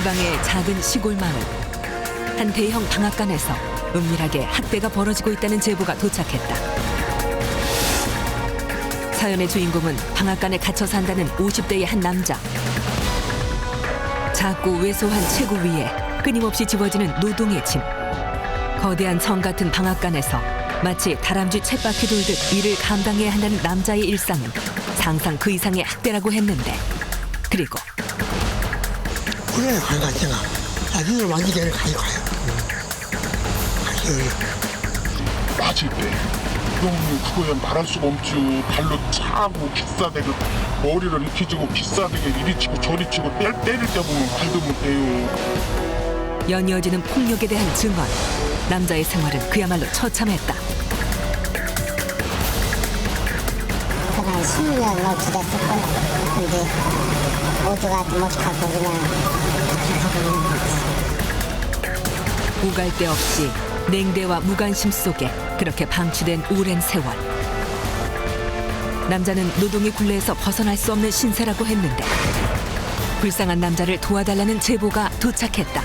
지방의 작은 시골 마을. 한 대형 방앗간에서 은밀하게 학대가 벌어지고 있다는 제보가 도착했다. 사연의 주인공은 방앗간에 갇혀 산다는 50대의 한 남자. 작고 왜소한 체구 위에 끊임없이 집어지는 노동의 짐. 거대한 성 같은 방앗간에서 마치 다람쥐 쳇바퀴 돌듯 일을 감당해야 한다는 남자의 일상은 상상 그 이상의 학대라고 했는데, 그리고 그래 가니까 나중에 만지게는 가요. 맞을 때 그럼 그거에 말할 수가 없죠. 발로 차고 기싸대고 머리를 이렇게 쥐고 기싸대게 이리 치고 저리 치고 때릴 때 보면 말도 못해요. 연이어지는 폭력에 대한 증언. 남자의 생활은 그야말로 처참했다. 한 10년 넘게 됐을 거야. 근데 모두가 못하고 그냥 하고 있는 거지. 우갈 데 없이 냉대와 무관심 속에 그렇게 방치된 오랜 세월. 남자는 노동의 굴레에서 벗어날 수 없는 신세라고 했는데, 불쌍한 남자를 도와달라는 제보가 도착했다.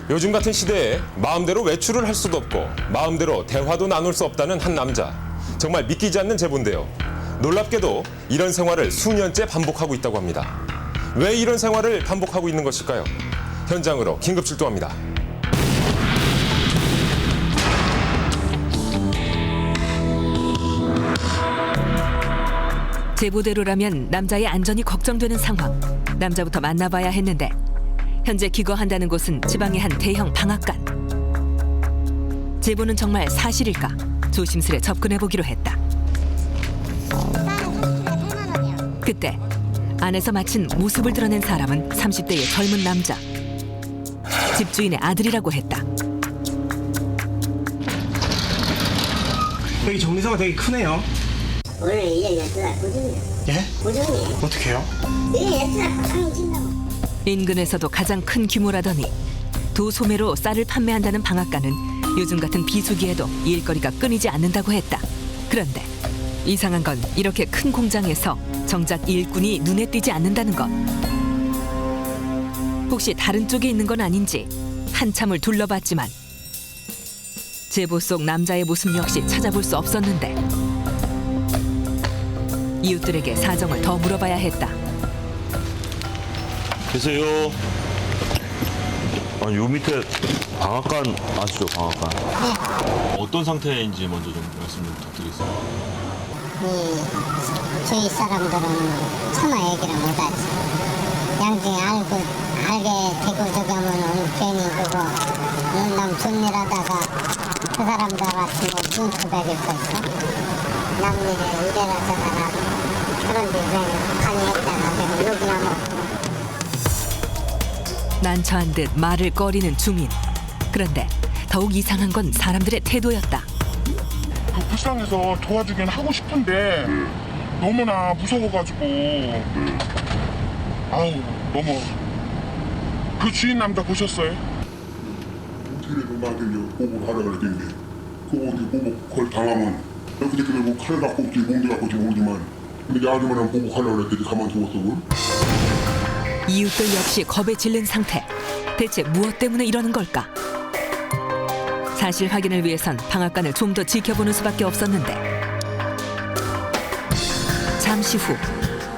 요즘 같은 시대에 마음대로 외출을 할 수도 없고 마음대로 대화도 나눌 수 없다는 한 남자. 정말 믿기지 않는 제보인데요. 놀랍게도 이런 생활을 수년째 반복하고 있다고 합니다. 왜 이런 생활을 반복하고 있는 것일까요? 현장으로 긴급 출동합니다. 제보대로라면 남자의 안전이 걱정되는 상황. 남자부터 만나봐야 했는데 현재 기거한다는 곳은 지방의 한 대형 방앗간. 제보는 정말 사실일까? 조심스레 접근해보기로 했다. 그때 안에서 마침 모습을 드러낸 사람은 30대의 젊은 남자. 집주인의 아들이라고 했다. 여기 정리소가 되게 크네요. 오늘 이제 예스라 고정이야. 예? 고정이. 어떻게 해요? 이게 예스라 고정이진다고. 인근에서도 가장 큰 규모라더니 도소매로 쌀을 판매한다는 방앗간은 요즘 같은 비수기에도 일거리가 끊이지 않는다고 했다. 그런데 이상한 건 이렇게 큰 공장에서 정작 일꾼이 눈에 띄지 않는다는 것. 혹시 다른 쪽에 있는 건 아닌지 한참을 둘러봤지만 제보 속 남자의 모습 역시 찾아볼 수 없었는데, 이웃들에게 사정을 더 물어봐야 했다. 계세요. 요 밑에 방앗간 아시죠? 방앗간. 어떤 상태인지 먼저 좀 말씀 좀 부탁드리겠습니다. 저희 사람들은 차마 얘기를 못하지. 양중에 알게 되고 저기 하면은 괜히 그거 남 존일하다가 그 사람들 같은 거 눈치 배길 거 있어. 남일에 이래라 저래라 그런데 왜 강의했다가 내가 욕이나 먹고. 난처한 듯 말을 꺼리는 주민. 그런데 더욱 이상한 건 사람들의 태도였다. 불쌍해서 도와주긴 하고 싶은데 너무나 무서워가지고 아우 너무. 그 주인 남자 보셨어요? 어떻게든 나한테 보복을 하라 그랬는데 그거 어떻게 보복 그걸 당하면 여기저기 뭐 칼을 갖고 올지 몽디 갖고 올지 모르지만 근데 내 아줌마랑 보복하려고 그랬더니 가만두었어 그걸? 이웃들 역시 겁에 질린 상태. 대체 무엇 때문에 이러는 걸까? 사실 확인을 위해선 방앗간을 좀 더 지켜보는 수밖에 없었는데, 잠시 후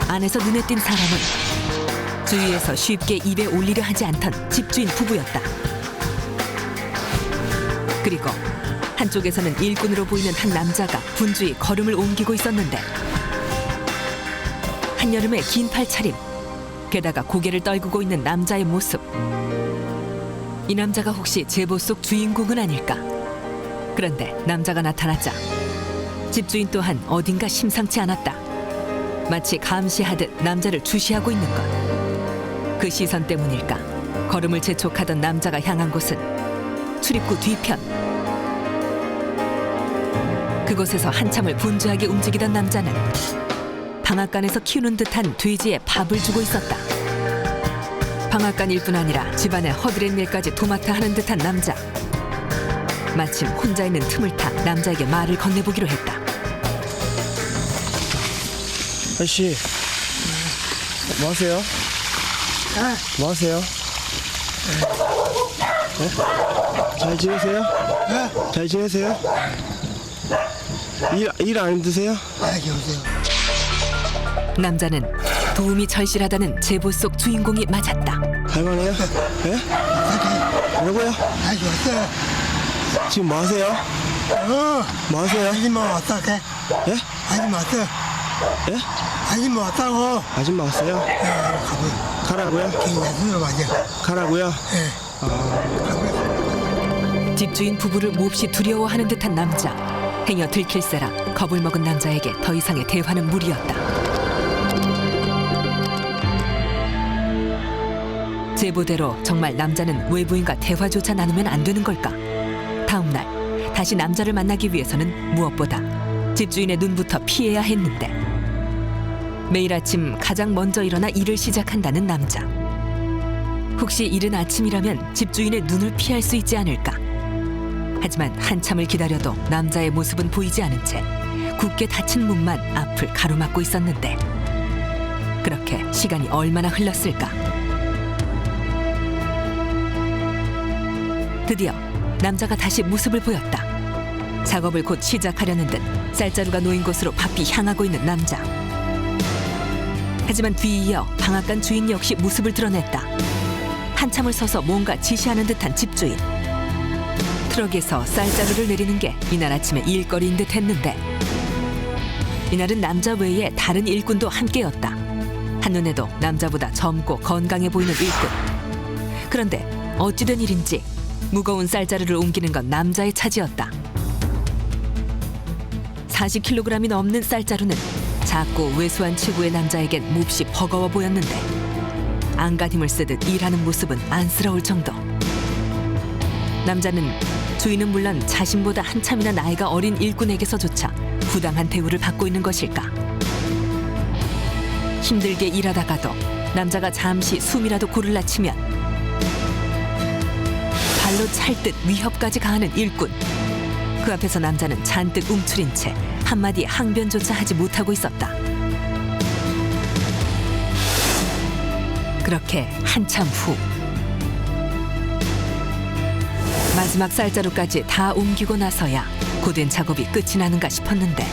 안에서 눈에 띈 사람은 주위에서 쉽게 입에 올리려 하지 않던 집주인 부부였다. 그리고 한쪽에서는 일꾼으로 보이는 한 남자가 분주히 걸음을 옮기고 있었는데, 한여름의 긴 팔차림, 게다가 고개를 떨구고 있는 남자의 모습. 이 남자가 혹시 제보 속 주인공은 아닐까? 그런데 남자가 나타나자 집주인 또한 어딘가 심상치 않았다. 마치 감시하듯 남자를 주시하고 있는 것. 그 시선 때문일까? 걸음을 재촉하던 남자가 향한 곳은 출입구 뒤편. 그곳에서 한참을 분주하게 움직이던 남자는 방앗간에서 키우는 듯한 돼지에 밥을 주고 있었다. 방앗간일 뿐 아니라 집안의 허드렛 일까지 도맡아 하는 듯한 남자. 마침 혼자 있는 틈을 타 남자에게 말을 건네보기로 했다. 아저씨, 뭐 하세요? 뭐 하세요? 잘 지내세요? 잘 지내세요? 일 안 힘드세요? 여보세요. 남자는 도움이 절실하다는 제보 속 주인공이 맞았다. 할만해요? 예? 뭐라고요? 왔어. 지금 뭐 하세요? 뭐 하세요? 아줌마 왔다, 게. 예? 아줌마 왔어. 예? 아줌마 왔다고. 아줌마 왔어요? 가라고요? 그냥 술을 마셔. 가라고요? 집주인 부부를 몹시 두려워하는 듯한 남자. 행여 들킬세라 겁을 먹은 남자에게 더 이상의 대화는 무리였다. 제보대로 정말 남자는 외부인과 대화조차 나누면 안 되는 걸까? 다음 날 다시 남자를 만나기 위해서는 무엇보다 집주인의 눈부터 피해야 했는데 매일 아침 가장 먼저 일어나 일을 시작한다는 남자. 혹시 이른 아침이라면 집주인의 눈을 피할 수 있지 않을까? 하지만 한참을 기다려도 남자의 모습은 보이지 않은 채 굳게 닫힌 문만 앞을 가로막고 있었는데 그렇게 시간이 얼마나 흘렀을까? 드디어 남자가 다시 모습을 보였다. 작업을 곧 시작하려는 듯 쌀자루가 놓인 곳으로 바삐 향하고 있는 남자. 하지만 뒤이어 방앗간 주인 역시 모습을 드러냈다. 한참을 서서 뭔가 지시하는 듯한 집주인. 트럭에서 쌀자루를 내리는 게 이날 아침의 일거리인 듯 했는데 이날은 남자 외에 다른 일꾼도 함께였다. 한눈에도 남자보다 젊고 건강해 보이는 일꾼. 그런데 어찌된 일인지 무거운 쌀자루를 옮기는 건 남자의 차지였다. 40kg이 넘는 쌀자루는 작고 왜소한 체구의 남자에겐 몹시 버거워 보였는데 안간 힘을 쓰듯 일하는 모습은 안쓰러울 정도. 남자는 주인은 물론 자신보다 한참이나 나이가 어린 일꾼에게서조차 부당한 대우를 받고 있는 것일까? 힘들게 일하다가도 남자가 잠시 숨이라도 고를라 치면 발로 찰 듯 위협까지 가하는 일꾼. 그 앞에서 남자는 잔뜩 움츠린 채 한마디 항변조차 하지 못하고 있었다. 그렇게 한참 후 마지막 쌀자루까지 다 옮기고 나서야 고된 작업이 끝이 나는가 싶었는데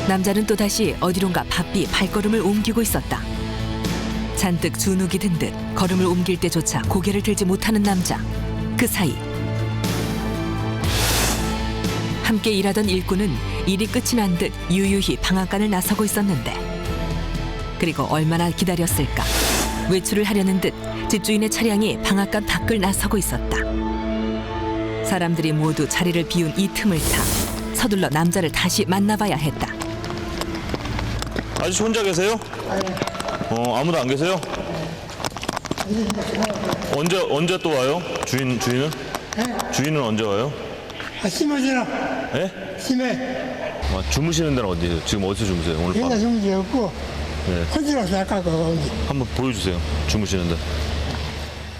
남자는 또다시 어디론가 바삐 발걸음을 옮기고 있었다. 잔뜩 주눅이 든 듯 걸음을 옮길 때조차 고개를 들지 못하는 남자. 그 사이 함께 일하던 일꾼은 일이 끝이 난 듯 유유히 방앗간을 나서고 있었는데 그리고 얼마나 기다렸을까. 외출을 하려는 듯 집주인의 차량이 방앗간 밖을 나서고 있었다. 사람들이 모두 자리를 비운 이 틈을 타 서둘러 남자를 다시 만나봐야 했다. 아저씨 혼자 계세요? 아무도 안 계세요? 언제 또 와요? 주인은? 주인은 언제 와요? 심어지나? 예? 심해. 주무시는 데는 어디세요? 지금 어디서 주무세요? 오늘 옛날 밤? 주무지 없고, 네. 혼자라서 아까 그거. 한번 보여주세요. 주무시는데.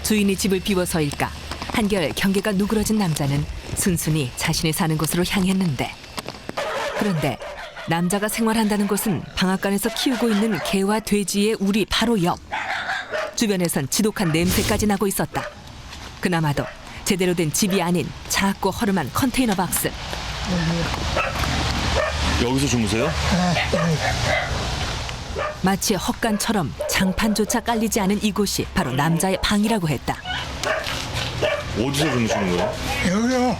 주인이 집을 비워서일까 한결 경계가 누그러진 남자는 순순히 자신이 사는 곳으로 향했는데 그런데 남자가 생활한다는 곳은 방앗간에서 키우고 있는 개와 돼지의 우리 바로 옆. 주변에선 지독한 냄새까지 나고 있었다. 그나마도 제대로 된 집이 아닌 작고 허름한 컨테이너 박스. 여기서 주무세요? 마치 헛간처럼 장판조차 깔리지 않은 이곳이 바로 남자의 방이라고 했다. 어디서 주무시는 거예요? 여기요.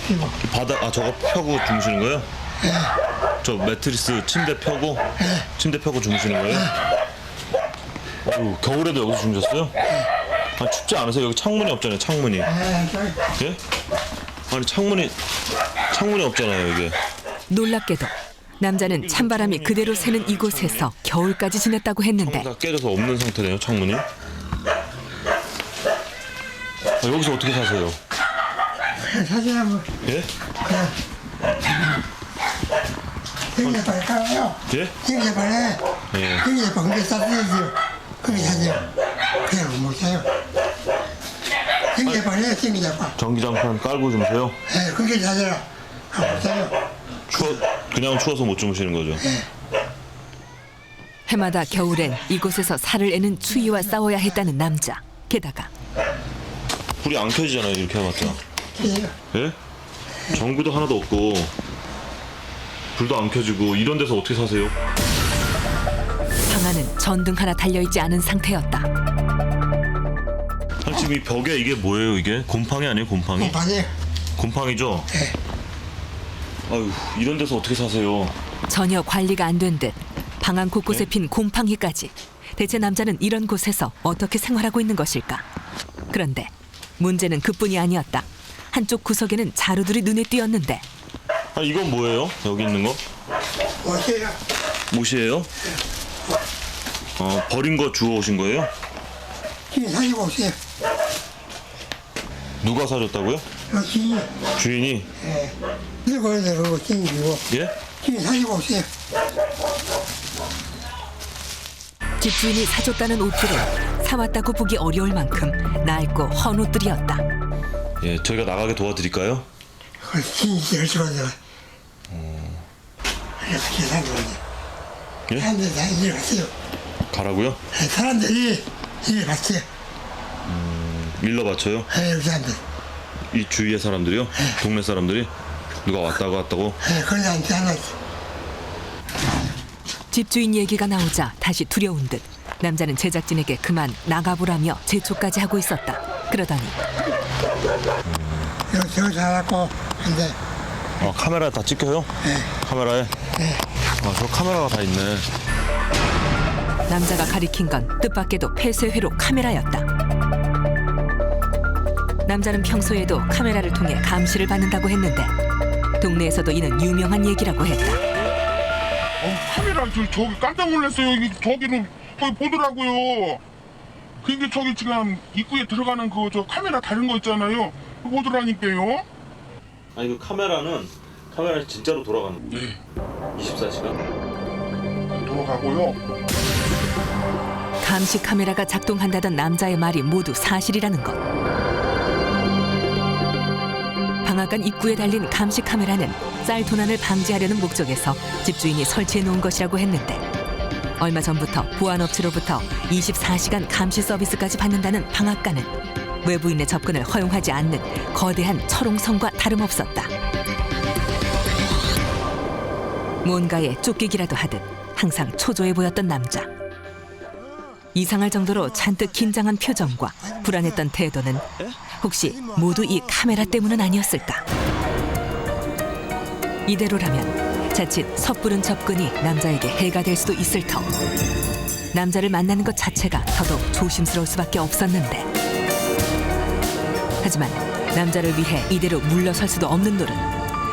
지금. 바닥, 저거 펴고 주무시는 거예요? 저 매트리스 침대 펴고 주무시는 거예요? 겨울에도 여기서 주무셨어요? 춥지 않으세요? 여기 창문이 없잖아요. 창문이. 예? 아니 창문이 없잖아요. 이게. 놀랍게도 남자는 찬바람이 그대로 새는 이곳에서 겨울까지 지냈다고 했는데 다 깨져서 없는 상태네요. 창문이. 여기서 어떻게 사세요? 사진 한번. 예? 여기에 빨리 가요. 예? 여기에 빨리. 예. 여기에 빨리 사세요. 그게 사세요. 그냥 못 사요. 여기에 빨리 여기에 빨리. 전기장판 깔고 주무세요? 그게 사세요. 못 사요. 그냥 추워서 못 주무시는 거죠? 해마다 겨울엔 이곳에서 살을 애는 추위와 싸워야 했다는 남자. 게다가 불이 안 켜지잖아요, 이렇게 해봤자. 그래요. 예? 전구도 하나도 없고 불도 안 켜지고 이런 데서 어떻게 사세요? 방 안은 전등 하나 달려있지 않은 상태였다. 아니, 지금 이 벽에 이게 뭐예요, 이게? 곰팡이 아니에요, 곰팡이? 반이에요. 곰팡이죠? 네. 아유, 이런 데서 어떻게 사세요? 전혀 관리가 안 된 듯 방 안 곳곳에 핀 곰팡이까지. 대체 남자는 이런 곳에서 어떻게 생활하고 있는 것일까? 그런데 문제는 그뿐이 아니었다. 한쪽 구석에는 자루들이 눈에 띄었는데 아, 이건 뭐예요? 여기 있는 거? 어때요? 못이에요? 버린 거 주워 오신 거예요? 지금 사시고 오세요. 누가 사줬다고요? 여기 주인이? 들고 그러고 챙기고 예? 지금 사시고 오세요. 집주인이 사줬다는 옷들은 사왔다고 보기 어려울 만큼 낡고 헌 옷들이었다. 예, 저희가 나가게 도와드릴까요? 그걸 진짜 열심히 하다가 이렇게 산 거지. 예? 사람들이 다 일을 갔어요. 가라고요? 사람들이 일을 갔어요. 밀러 바쳐요? 여기 사람들. 이 주위의 사람들이요? 동네 사람들이? 누가 왔다고 갔다고? 그런 사람들이 하나 집주인 얘기가 나오자 다시 두려운 듯 남자는 제작진에게 그만 나가보라며 재촉까지 하고 있었다. 그러더니 여기 저기 살았고 근데 카메라에 다 찍혀요? 네. 카메라에? 네. 저 카메라가 다 있네. 남자가 가리킨 건 뜻밖에도 폐쇄회로 카메라였다. 남자는 평소에도 카메라를 통해 감시를 받는다고 했는데 동네에서도 이는 유명한 얘기라고 했다. 카메라 저기 깜짝 놀랐어요. 저기는 거기 보더라고요. 그게 저기 지금 입구에 들어가는 그 저 카메라 다른 거 있잖아요. 그거 보더라니까요. 아니, 그 카메라는 진짜로 돌아가는 거예요? 네. 24시간? 돌아가고요. 감시 카메라가 작동한다던 남자의 말이 모두 사실이라는 것. 방앗간 입구에 달린 감시 카메라는 쌀 도난을 방지하려는 목적에서 집주인이 설치해 놓은 것이라고 했는데 얼마 전부터 보안업체로부터 24시간 감시 서비스까지 받는다는 방앗간은 외부인의 접근을 허용하지 않는 거대한 철옹성과 다름없었다. 뭔가에 쫓기기라도 하듯 항상 초조해 보였던 남자. 이상할 정도로 잔뜩 긴장한 표정과 불안했던 태도는 혹시 모두 이 카메라 때문은 아니었을까? 이대로라면 자칫 섣부른 접근이 남자에게 해가 될 수도 있을 터 남자를 만나는 것 자체가 더더욱 조심스러울 수밖에 없었는데 하지만 남자를 위해 이대로 물러설 수도 없는 노릇.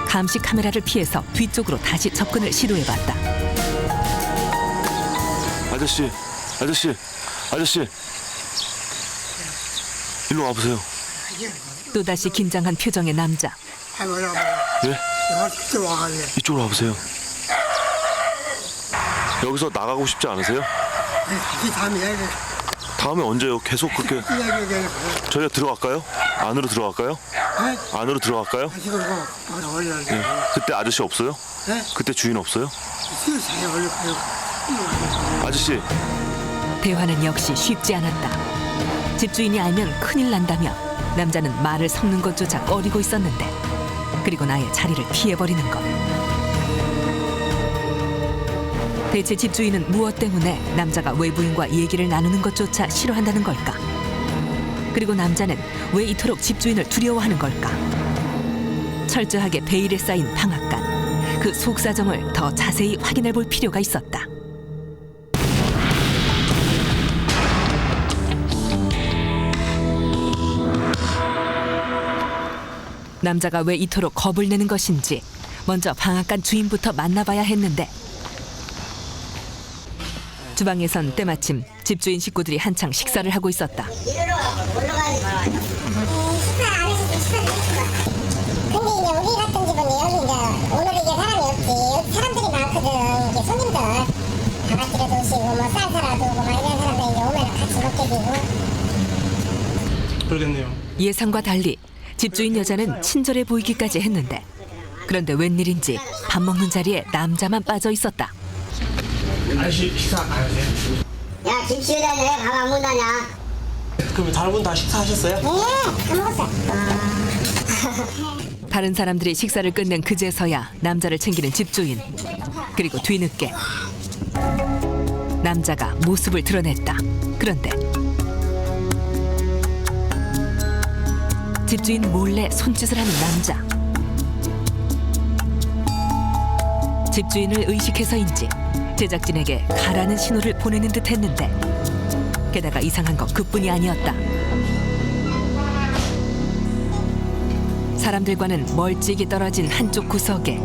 감시 카메라를 피해서 뒤쪽으로 다시 접근을 시도해봤다. 아저씨, 일로 와보세요. 또다시 긴장한 표정의 남자. 할머니가 예? 내가 직접 와가지고 이쪽으로 와보세요. 여기서 나가고 싶지 않으세요? 다시 다음에 얘기 다음에 언제요? 계속 그렇게 저희가 들어갈까요? 안으로 들어갈까요? 안으로 들어갈까요? 다시 그러고 올려야 예. 그때 아저씨 없어요? 네? 그때 주인 없어요? 잘 올려요. 아저씨, 대화는 역시 쉽지 않았다. 집주인이 알면 큰일 난다며 남자는 말을 섞는 것조차 꺼리고 있었는데 그리고 나의 자리를 피해버리는 것. 대체 집주인은 무엇 때문에 남자가 외부인과 얘기를 나누는 것조차 싫어한다는 걸까? 그리고 남자는 왜 이토록 집주인을 두려워하는 걸까? 철저하게 베일에 쌓인 방앗간. 그 속사정을 더 자세히 확인해 볼 필요가 있었다. 남자가 왜 이토록 겁을 내는 것인지 먼저 방앗간 주인부터 만나봐야 했는데 주방에선 때마침 집주인 식구들이 한창 식사를 하고 있었다. 식사 안 하시죠? 식사 근데 이제 우리 같은 집은 여기 이제 오늘 이게 사람이 없지. 여기 사람들이 많거든. 이게 손님들 다 같이 오시고 뭐 쌀 사러 두고 막 이런 사람들 이제 오면 같이 먹게 되고. 그러겠네요. 예상과 달리 집주인 여자는 친절해 보이기까지 했는데 그런데 웬일인지 밥 먹는 자리에 남자만 빠져 있었다. 아저씨 식사 안 하세요? 야, 집시우다 내가 가만 못하냐? 그럼 다른 분 다 식사하셨어요? 다 먹었어. 다른 사람들이 식사를 끝낸 그제서야 남자를 챙기는 집주인. 그리고 뒤늦게 남자가 모습을 드러냈다. 그런데 집주인 몰래 손짓을 하는 남자. 집주인을 의식해서인지 제작진에게 가라는 신호를 보내는 듯 했는데 게다가 이상한 건 그뿐이 아니었다. 사람들과는 멀찍이 떨어진 한쪽 구석에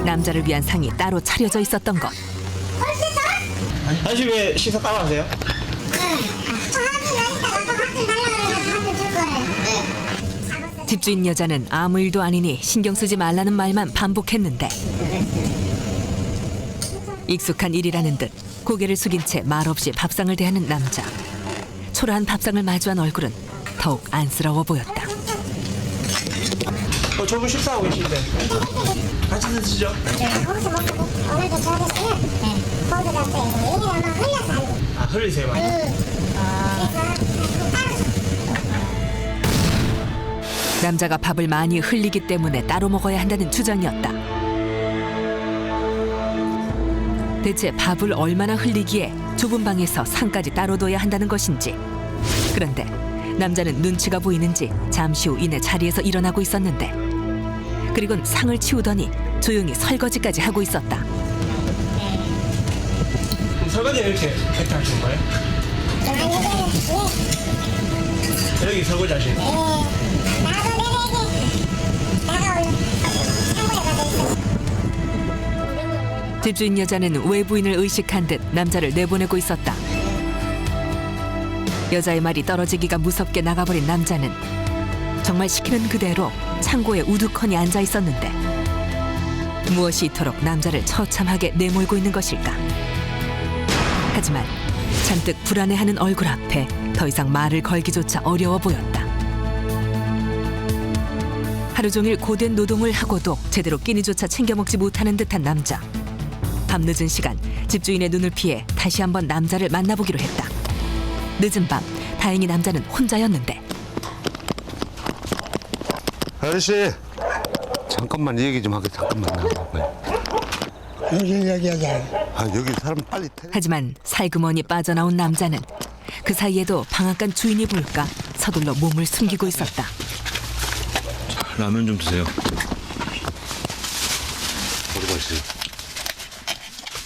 남자를 위한 상이 따로 차려져 있었던 것. 아저씨 왜 식사 따로 하세요? 집주인 여자는 아무 일도 아니니 신경 쓰지 말라는 말만 반복했는데 익숙한 일이라는 듯 고개를 숙인 채 말없이 밥상을 대하는 남자. 초라한 밥상을 마주한 얼굴은 더욱 안쓰러워 보였다. 저분 식사하고 계신데 같이 드시죠. 거기서 먹고 오늘도 저랬어요. 거기서 갔어요. 얘기를 막 흘려서 안 돼. 아 흘리세요 많이? 남자가 밥을 많이 흘리기 때문에 따로 먹어야 한다는 주장이었다. 대체 밥을 얼마나 흘리기에 좁은 방에서 상까지 따로 둬야 한다는 것인지. 그런데 남자는 눈치가 보이는지 잠시 후 이내 자리에서 일어나고 있었는데 그리고는 상을 치우더니 조용히 설거지까지 하고 있었다. 그럼 설거지는 이렇게 하시는 거예요? 여기 설거지 하시는 거예요? 집주인 여자는 외부인을 의식한 듯 남자를 내보내고 있었다. 여자의 말이 떨어지기가 무섭게 나가버린 남자는 정말 시키는 그대로 창고에 우두커니 앉아 있었는데 무엇이 이토록 남자를 처참하게 내몰고 있는 것일까? 하지만 잔뜩 불안해하는 얼굴 앞에 더 이상 말을 걸기조차 어려워 보였다. 하루 종일 고된 노동을 하고도 제대로 끼니조차 챙겨 먹지 못하는 듯한 남자. 밤늦은 시간 집주인의 눈을 피해 다시 한번 남자를 만나보기로 했다. 늦은 밤 다행히 남자는 혼자였는데 아저씨 잠깐만 얘기 좀 하게. 잠깐만 나와봐요. 무슨 얘기하자. 아 여기 사람 빨리 하지만 살그머니 빠져나온 남자는 그 사이에도 방앗간 주인이 볼까 서둘러 몸을 숨기고 있었다. 라면 좀 드세요. 어디 가시?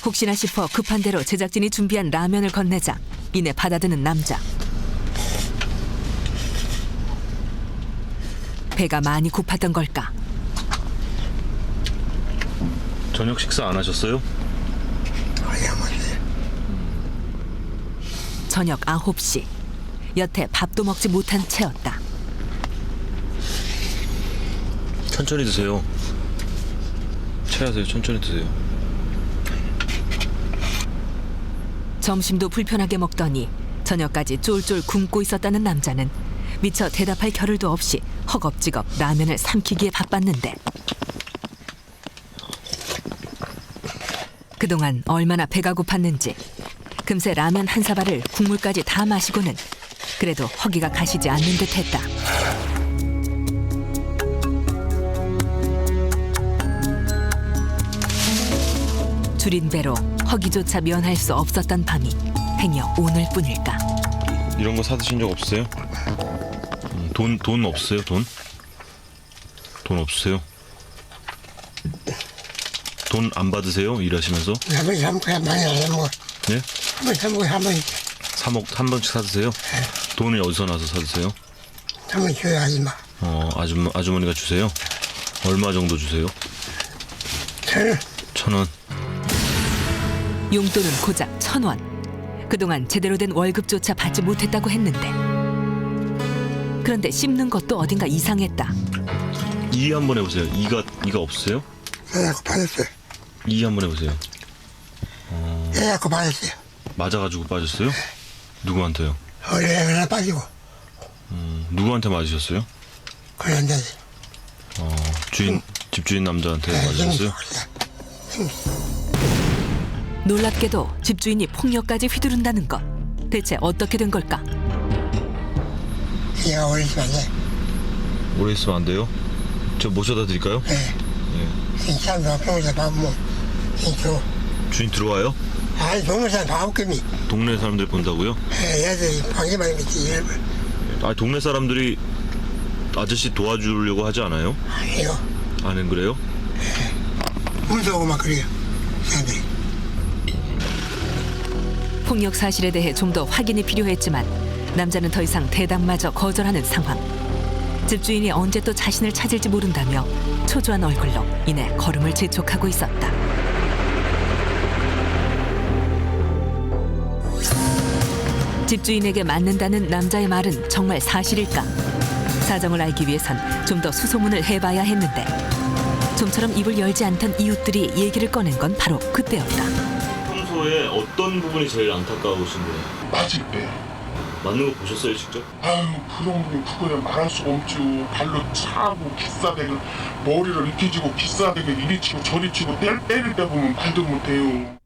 혹시나 싶어 급한 대로 제작진이 준비한 라면을 건네자 이내 받아드는 남자. 배가 많이 고팠던 걸까? 저녁 식사 안 하셨어요? 저녁 9시. 여태 밥도 먹지 못한 채였다. 천천히 드세요. 체하세요. 천천히 드세요. 점심도 불편하게 먹더니 저녁까지 쫄쫄 굶고 있었다는 남자는 미처 대답할 겨를도 없이 허겁지겁 라면을 삼키기에 바빴는데 그동안 얼마나 배가 고팠는지 금세 라면 한 사발을 국물까지 다 마시고는 그래도 허기가 가시지 않는 듯했다. 줄인 배로 허기조차 면할 수 없었던 밤이 행여 오늘뿐일까. 이런 거 사드신 적 없으세요? 돈 없으세요? 돈 없으세요? 돈 안 받으세요? 일하시면서? 한번 삼고 많이 안 먹어. 예? 한번 삼고 한번 한 번씩 사드세요? 돈이 어디서 나서 사드세요? 한번 줘야 하지 마. 아주머니가 주세요? 얼마 정도 주세요? 저는 1,000원. 용돈은 고작 1,000원. 그동안 제대로 된 월급조차 받지 못했다고 했는데 그런데 씹는 것도 어딘가 이상했다. 이 한번 해보세요. 이가 없으세요? 예약고 받았어요. 이 한번 해보세요. 예약고 받았어요. 맞아가지고 빠졌어요? 누구한테요? 어제 하나 빠지고 누구한테 맞으셨어요? 그런데 집주인 남자한테 맞으셨어요? 놀랍게도 집주인이 폭력까지 휘두른다는 것. 대체 어떻게 된 걸까? 얘가 어리지만 오래 있으면 안 돼요? 저 모셔다 드릴까요? 괜찮아. 평소에 밥 먹. 괜찮아. 주인 들어와요? 아니 동물사람 밥 먹겠니? 동네 사람들 본다고요? 얘들 방해만 있겠지. 아, 동네 사람들이 아저씨 도와주려고 하지 않아요? 아니요. 안 그래요? 무서워 막 그래요. 사람들이. 폭력 사실에 대해 좀 더 확인이 필요했지만 남자는 더 이상 대답마저 거절하는 상황. 집주인이 언제 또 자신을 찾을지 모른다며 초조한 얼굴로 이내 걸음을 재촉하고 있었다. 집주인에게 맞는다는 남자의 말은 정말 사실일까? 사정을 알기 위해선 좀 더 수소문을 해봐야 했는데 좀처럼 입을 열지 않던 이웃들이 얘기를 꺼낸 건 바로 그때였다. 평소에 어떤 부분이 제일 안타까우신 거예요? 맞을 때. 맞는 거 보셨어요, 직접? 아유, 그런 분 그거야 말할 수가 없죠. 발로 차고 기싸대고 머리를 이렇게지고 기싸대고 이리 치고 저리 치고 때릴 때 보면 말도 못해요.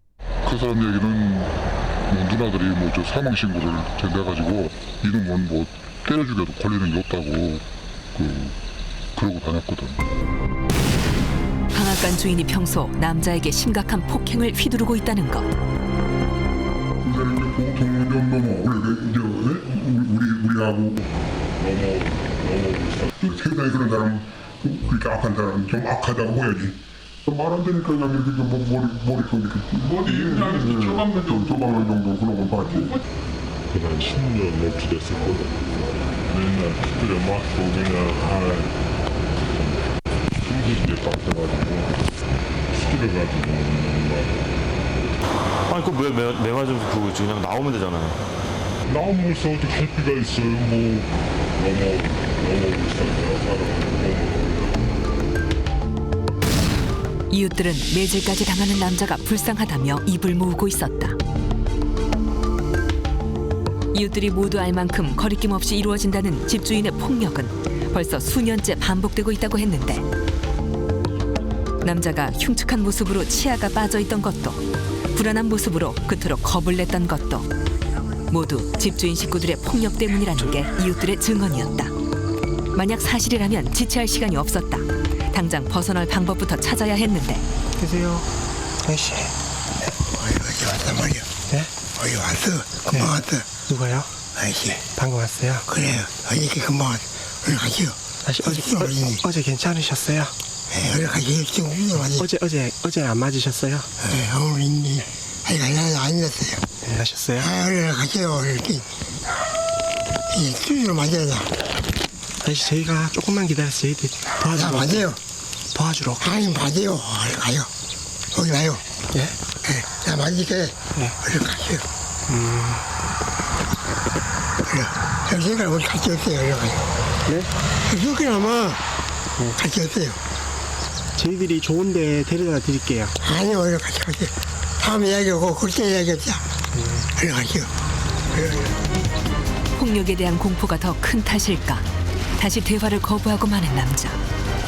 그 사람 얘기는 뭐 누나들이 뭐 저 사망 신고를 전해가지고 이놈은 뭐 때려 죽여도 걸리는 게 없다고 그러고 다녔거든. 방앗간 주인이 평소 남자에게 심각한 폭행을 휘두르고 있다는 것. 그 사람이 보통은 좀 넘어. 우리하고 넘어. 세상에 그런 사람 그렇게 악한 사람 좀 악하다고 해야지. 말 안 되니까 그냥 이렇게 좀 머리 좀 이렇게 조방면 정도 그런 건 봤지. 그냥 10년 넘게 됐을 거다. 맨날 두드려 맞고 그냥 숨기게 빡쳐가지고 시들어가지고 아니, 그거 왜 매맞으면서 그러고 있지? 그냥 나오면 되잖아요. 나무에서 어떻게 할 필요가 있어요. 뭐 너무 비싸다. 이웃들은 매질까지 당하는 남자가 불쌍하다며 입을 모으고 있었다. 이웃들이 모두 알 만큼 거리낌 없이 이루어진다는 집주인의 폭력은 벌써 수년째 반복되고 있다고 했는데 남자가 흉측한 모습으로 치아가 빠져있던 것도 불안한 모습으로 그토록 겁을 냈던 것도 모두 집주인 식구들의 폭력 때문이라는 게 이웃들의 증언이었다. 만약 사실이라면 지체할 시간이 없었다. 당장 벗어날 방법부터 찾아야 했는데. 계세요. 아이씨. 어디 왔단 말이야. 네? 어디 왔어. 금방 왔어. 누가요? 아이씨. 방금 왔어요. 그래요. 어저께 금방 왔어. 어디 가시오. 아씨, 어제 괜찮으셨어요? 어디 가시오. 지금 우리도 많이. 어제 안 맞으셨어요? 오늘 있니. 아니 안 됐어요. 네, 하셨어요? 어디 가시오. 이렇게. 이 수지로 만져라. 아저씨, 저희가 조금만 기다렸어요. 저희들 다 맞아요. 도와주러. 아니 맞아요. 어디 가요. 어디 가요. 예? 나 맞을게. 어디 가시오. 그래. 여기가 우리 같이 왔어요. 어디 가요. 네? 여기 아마 같이 왔어요. 저희들이 좋은데 데려다 드릴게요. 아니 어디 같이 가세요. 다음에 이야기하고 그때 이야기하자. 어디 가시오. 폭력에 대한 공포가 더 큰 탓일까? 다시 대화를 거부하고 마는 남자.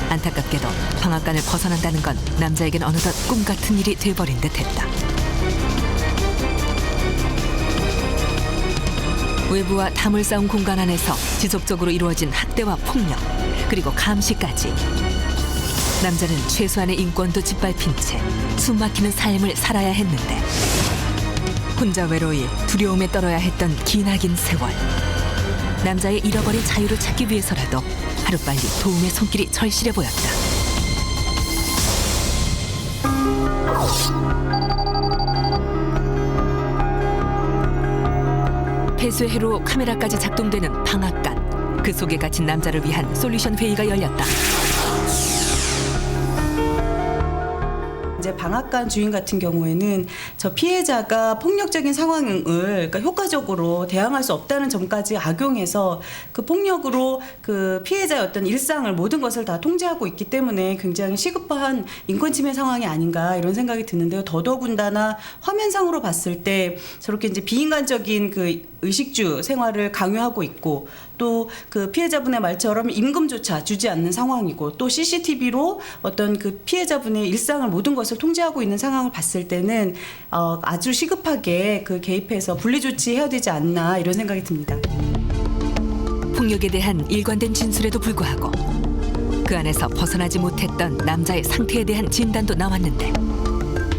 안타깝게도 방앗간을 벗어난다는 건 남자에겐 어느덧 꿈 같은 일이 돼버린 듯했다. 외부와 담을 쌓은 공간 안에서 지속적으로 이루어진 학대와 폭력, 그리고 감시까지. 남자는 최소한의 인권도 짓밟힌 채 숨막히는 삶을 살아야 했는데 혼자 외로이 두려움에 떨어야 했던 기나긴 세월. 남자의 잃어버린 자유를 찾기 위해서라도 하루빨리 도움의 손길이 절실해 보였다. 폐쇄회로 카메라까지 작동되는 방앗간. 그 속에 갇힌 남자를 위한 솔루션 회의가 열렸다. 이제 방앗간 주인 같은 경우에는 저 피해자가 폭력적인 상황을 그러니까 효과적으로 대항할 수 없다는 점까지 악용해서 그 폭력으로 그 피해자의 어떤 일상을 모든 것을 다 통제하고 있기 때문에 굉장히 시급한 인권 침해 상황이 아닌가 이런 생각이 드는데요. 더더군다나 화면상으로 봤을 때 저렇게 이제 비인간적인 그 의식주 생활을 강요하고 있고 또 그 피해자분의 말처럼 임금조차 주지 않는 상황이고 또 CCTV로 어떤 그 피해자분의 일상을 모든 것을 통제하고 있는 상황을 봤을 때는 아주 시급하게 그 개입해서 분리 조치해야 되지 않나 이런 생각이 듭니다. 폭력에 대한 일관된 진술에도 불구하고 그 안에서 벗어나지 못했던 남자의 상태에 대한 진단도 나왔는데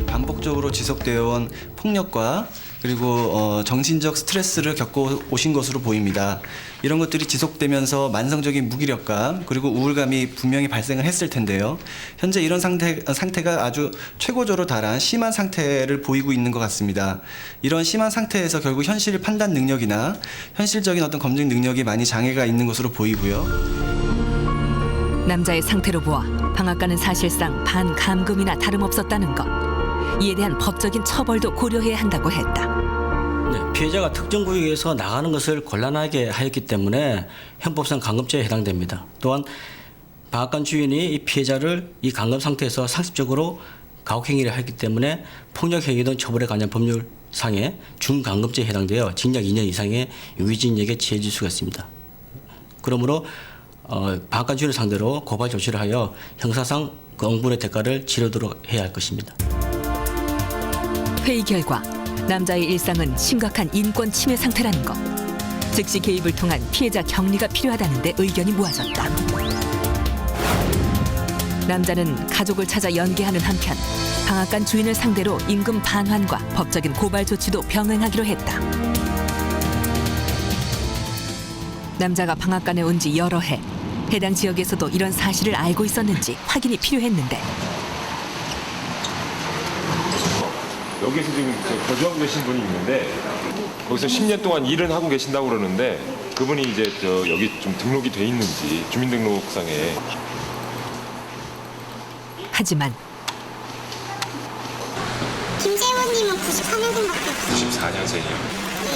반복적으로 지속되어 온 폭력과 그리고 정신적 스트레스를 겪고 오신 것으로 보입니다. 이런 것들이 지속되면서 만성적인 무기력감 그리고 우울감이 분명히 발생을 했을 텐데요. 현재 이런 상태가 아주 최고조로 달한 심한 상태를 보이고 있는 것 같습니다. 이런 심한 상태에서 결국 현실 판단 능력이나 현실적인 어떤 검증 능력이 많이 장애가 있는 것으로 보이고요. 남자의 상태로 보아 방앗간은 사실상 반감금이나 다름없었다는 것. 이에 대한 법적인 처벌도 고려해야 한다고 했다. 네, 피해자가 특정 구역에서 나가는 것을 곤란하게 하였기 때문에 형법상 감금죄에 해당됩니다. 또한 방앗간 주인이 이 피해자를 이 감금 상태에서 상습적으로 가혹행위를 했기 때문에 폭력행위 등 처벌에 관한 법률상에 중감금죄에 해당되어 징역 2년 이상의 유기징역에 처해질 수가 있습니다. 그러므로 방앗간 주인을 상대로 고발 조치를 하여 형사상 그 응분의 대가를 치르도록 해야 할 것입니다. 회의 결과 남자의 일상은 심각한 인권 침해 상태라는 것. 즉시 개입을 통한 피해자 격리가 필요하다는 데 의견이 모아졌다. 남자는 가족을 찾아 연계하는 한편 방앗간 주인을 상대로 임금 반환과 법적인 고발 조치도 병행하기로 했다. 남자가 방앗간에 온 지 여러 해. 해당 지역에서도 이런 사실을 알고 있었는지 확인이 필요했는데 여기서 지금 거주하고 계신 분이 있는데 거기서 10년 동안 일은 하고 계신다고 그러는데 그분이 이제 여기 좀 등록이 돼 있는지 주민등록상에. 하지만 김재원님은 94년생밖에 없어요. 94년생이요. 네.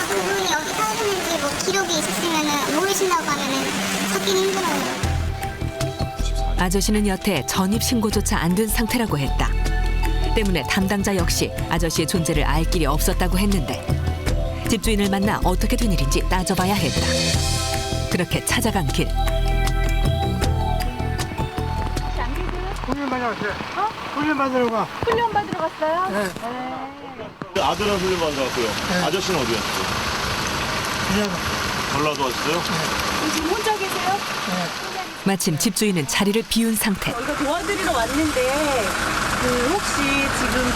그분이 여기 사시는지 뭐 기록이 있으시면 모르신다고 하면은 찾기는 힘들어요. 아저씨는 여태 전입신고조차 안 된 상태라고 했다. 때문에 담당자 역시 아저씨의 존재를 알 길이 없었다고 했는데 집주인을 만나 어떻게 된 일인지 따져봐야 했다. 그렇게 찾아간 길. 훈련 받으러 왔어요. 훈련 받으러 가. 훈련 받으러 갔어요? 네. 아들은 훈련 받으러 갔고요. 아저씨는 어디 갔어요? 그냥 전라도 왔어요? 지금 혼자 계세요? 마침 집주인은 자리를 비운 상태. 저희가 도와드리러 왔는데 그 혹시 지금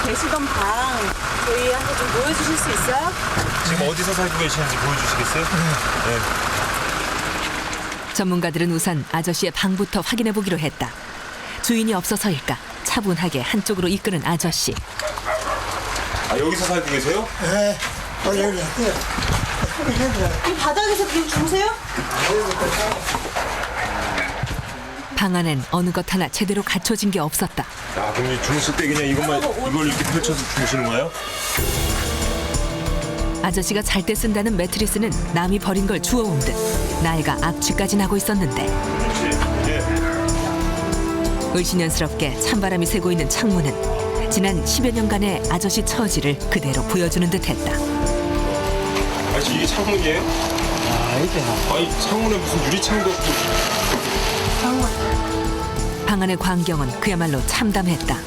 계시던 방 저희한테 좀 보여주실 수 있어요? 지금 어디서 살고 계시는지 보여주시겠어요? 네. 전문가들은 우선 아저씨의 방부터 확인해 보기로 했다. 주인이 없어서일까 차분하게 한쪽으로 이끄는 아저씨. 아, 여기서 살고 계세요? 네. 여기 이 바닥에서 그냥 주무세요? 방 안엔 어느 것 하나 제대로 갖춰진 게 없었다. 야, 그럼 주무실 때 그냥 이걸 이렇게 펼쳐서 주무시는 거예요? 아저씨가 잘 때 쓴다는 매트리스는 남이 버린 걸 주워온 듯 나이가 악취까지 나고 있었는데 을신연스럽게 찬바람이 새고 있는 창문은 지난 10여 년간의 아저씨 처지를 그대로 보여주는 듯했다. 아저씨 이게 창문이에요? 아니 창문에 무슨 유리창도 없고. 방 안의 광경은 그야말로 참담했다.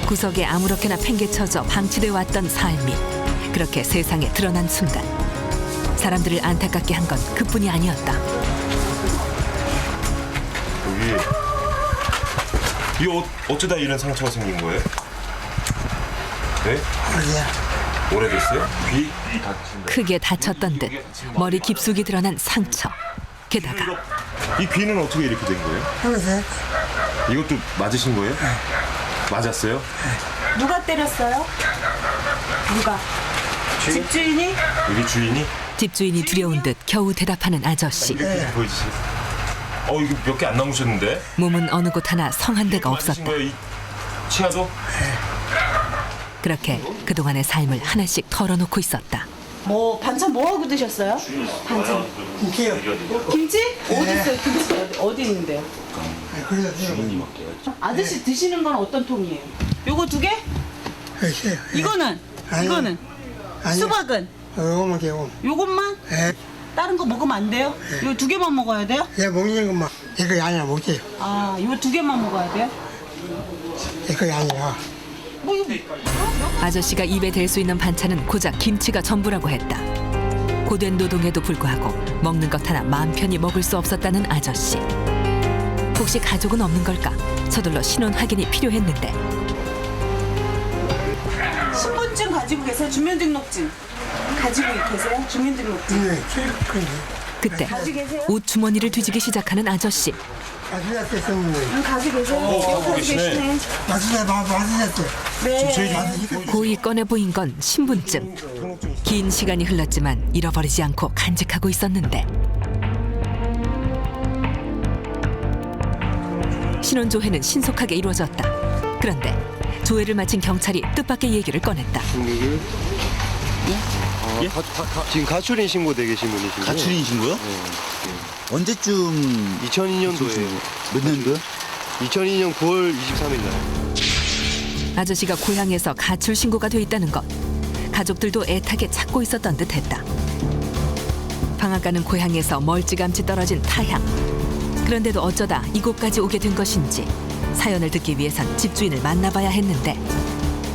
구석에 아무렇게나 팽개쳐져 방치돼 왔던 삶이 그렇게 세상에 드러난 순간 사람들을 안타깝게 한 건 그뿐이 아니었다. 이거 어쩌다 이런 상처가 생긴 거예요? 네? 오래됐어요? 귀 다친 크게 다쳤던 듯 머리 깊숙이 드러난 상처. 게다가 이 귀는 어떻게 이렇게 된 거예요? 여기서 이것도 맞으신 거예요? 맞았어요? 누가 때렸어요? 누가? 집주인이? 여기 주인이? 집주인이 두려운 듯 겨우 대답하는 아저씨. 이렇게 좀 보여주세요. 이거 몇 개 안 남으셨는데? 몸은 어느 곳 하나 성한 데가 없었다. 맞으신 거예요? 이 치아도? 그렇게 그동안의 삶을 하나씩 털어놓고 있었다. 뭐 반찬 뭐 하고 드셨어요? 반찬. 김치요. 김치? 어디 있어요? 김치 어디 있는데요? 그래서 아저씨 드시는 건 어떤 통이에요? 요거 두 개? 있어요. 이거는 아니, 이거는 아니. 수박은 요거만 개고. 요것만? 예. 다른 거 먹으면 안 돼요? 요 두 개만 먹어야 돼요? 얘 먹는 것만. 이거 아니야 못해요. 아, 요 두 개만 먹어야 돼요? 이거 아니야. 뭐 이거 아저씨가 입에 댈 수 있는 반찬은 고작 김치가 전부라고 했다. 고된 노동에도 불구하고 먹는 것 하나 마음 편히 먹을 수 없었다는 아저씨. 혹시 가족은 없는 걸까? 서둘러 신원 확인이 필요했는데 신분증 가지고 계세요? 주민등록증 가지고 계세요? 주민등록증. 네, 근데 그때 가지고 계세요? 옷 주머니를 뒤지기 시작하는 아저씨. 마스다스 썼는데. 가지고 계세요? 갖고 계시네. 마스다스. 네. 고이 꺼내 보인 건 신분증. 긴 시간이 흘렀지만 잃어버리지 않고 간직하고 있었는데 신원 조회는 신속하게 이루어졌다. 그런데 조회를 마친 경찰이 뜻밖의 얘기를 꺼냈다. 지금 가출인 신고돼 계신 분이신가요? 가출인 신고요? 언제쯤 2002년도에 몇 년도요? 2002년 9월 23일 날. 아저씨가 고향에서 가출 신고가 돼 있다는 것. 가족들도 애타게 찾고 있었던 듯했다. 방앗간은 고향에서 멀찌감치 떨어진 타향. 그런데도 어쩌다 이곳까지 오게 된 것인지 사연을 듣기 위해선 집주인을 만나봐야 했는데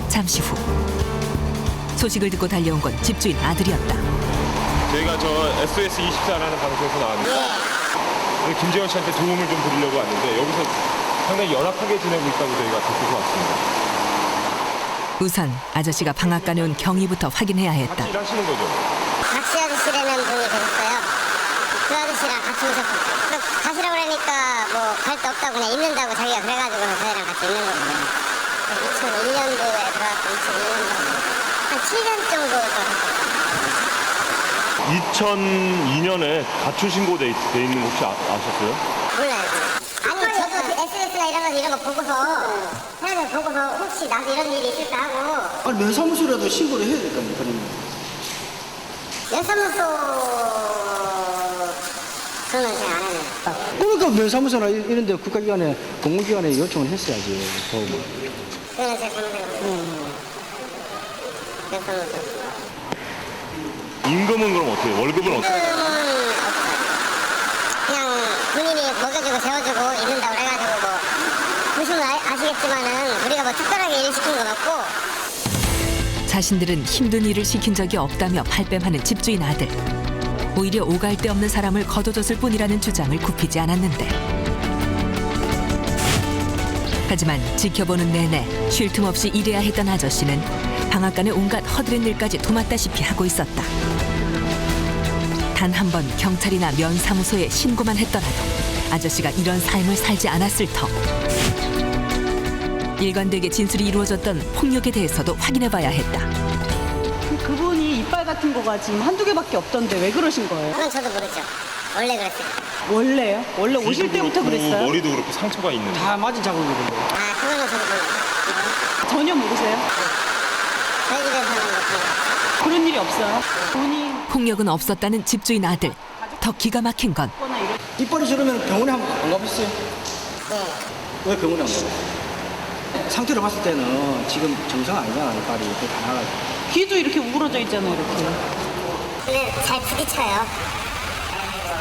잠시 후 소식을 듣고 달려온 건 집주인 아들이었다. 저희가 저 SOS24라는 방송에서 나왔는데 우리 김재원 씨한테 도움을 좀 드리려고 왔는데 여기서 상당히 열악하게 지내고 있다고 저희가 듣고 왔습니다. 우선 아저씨가 방앗간에 온 경위부터 확인해야 했다. 같이 일하시는 거죠? 박씨 아저씨라는 분이 계셨어요. 그 아저씨랑 같이 오셨어요. 가시라고 그러니까 뭐 갈 데 없다고 그냥 있는다고 자기가 그래가지고는 저희랑 같이 있는 거거든요. 2001년도에 들어왔고 2002년도에 한 7년 정도 들어왔어요. 2002년에 가출 신고돼 있는 거 혹시 아셨어요? 몰라요. 아니 저도 SNS나 이런 거 보고서 사연을 보고서 혹시 나도 이런 일이 있을까 하고. 아니 면사무소라도 신고를 해야 될까 뭐 그러면. 면사무소 저는 제가 안 해요. 그러니까 면사무소나 이런 데 국가기관에 공공기관에 요청을 했어야지. 도움을. 그거는 제가 잘못해요. 면사무소. 임금은 그럼 어떻게 해요? 월급은 어떻게 해요? 그냥 본인이 먹여주고 재워주고 있는다고 그래가지고 뭐 보시면 아시겠지만은 우리가 뭐 특별하게 일 시킨 건 없고. 자신들은 힘든 일을 시킨 적이 없다며 발뺌하는 집주인 아들. 오히려 오갈 데 없는 사람을 거둬줬을 뿐이라는 주장을 굽히지 않았는데 하지만 지켜보는 내내 쉴 틈 없이 일해야 했던 아저씨는 방앗간의 온갖 허드렛 일까지 도맡다시피 하고 있었다. 단 한 번 경찰이나 면사무소에 신고만 했더라도 아저씨가 이런 삶을 살지 않았을 터. 일관되게 진술이 이루어졌던 폭력에 대해서도 확인해봐야 했다. 그분이 이빨 같은 거가 지금 한두 개밖에 없던데 왜 그러신 거예요? 그건 저도 모르죠. 원래 그랬어요. 원래요? 원래 오실 때부터 그랬어요? 머리도 그렇고 상처가 있는데. 다 맞은 자국이던데. 아 그거는 저도 몰라요. 전혀 모르세요? 저희 집에서는 뭐 그런 일이 없어요? 본인 폭력은 없었다는 집주인 아들. 더 기가 막힌 건 거나 이런 이빨이 저러면 병원에 한번 안 가봤어요? 네. 왜 병원에 안 가봤어요? 상태를 봤을 때는 지금 정상 아니잖아 이빨이 이렇게 다 나가지고. 귀도 이렇게 우그러져 있잖아요, 이렇게. 근데 잘 부딪혀요.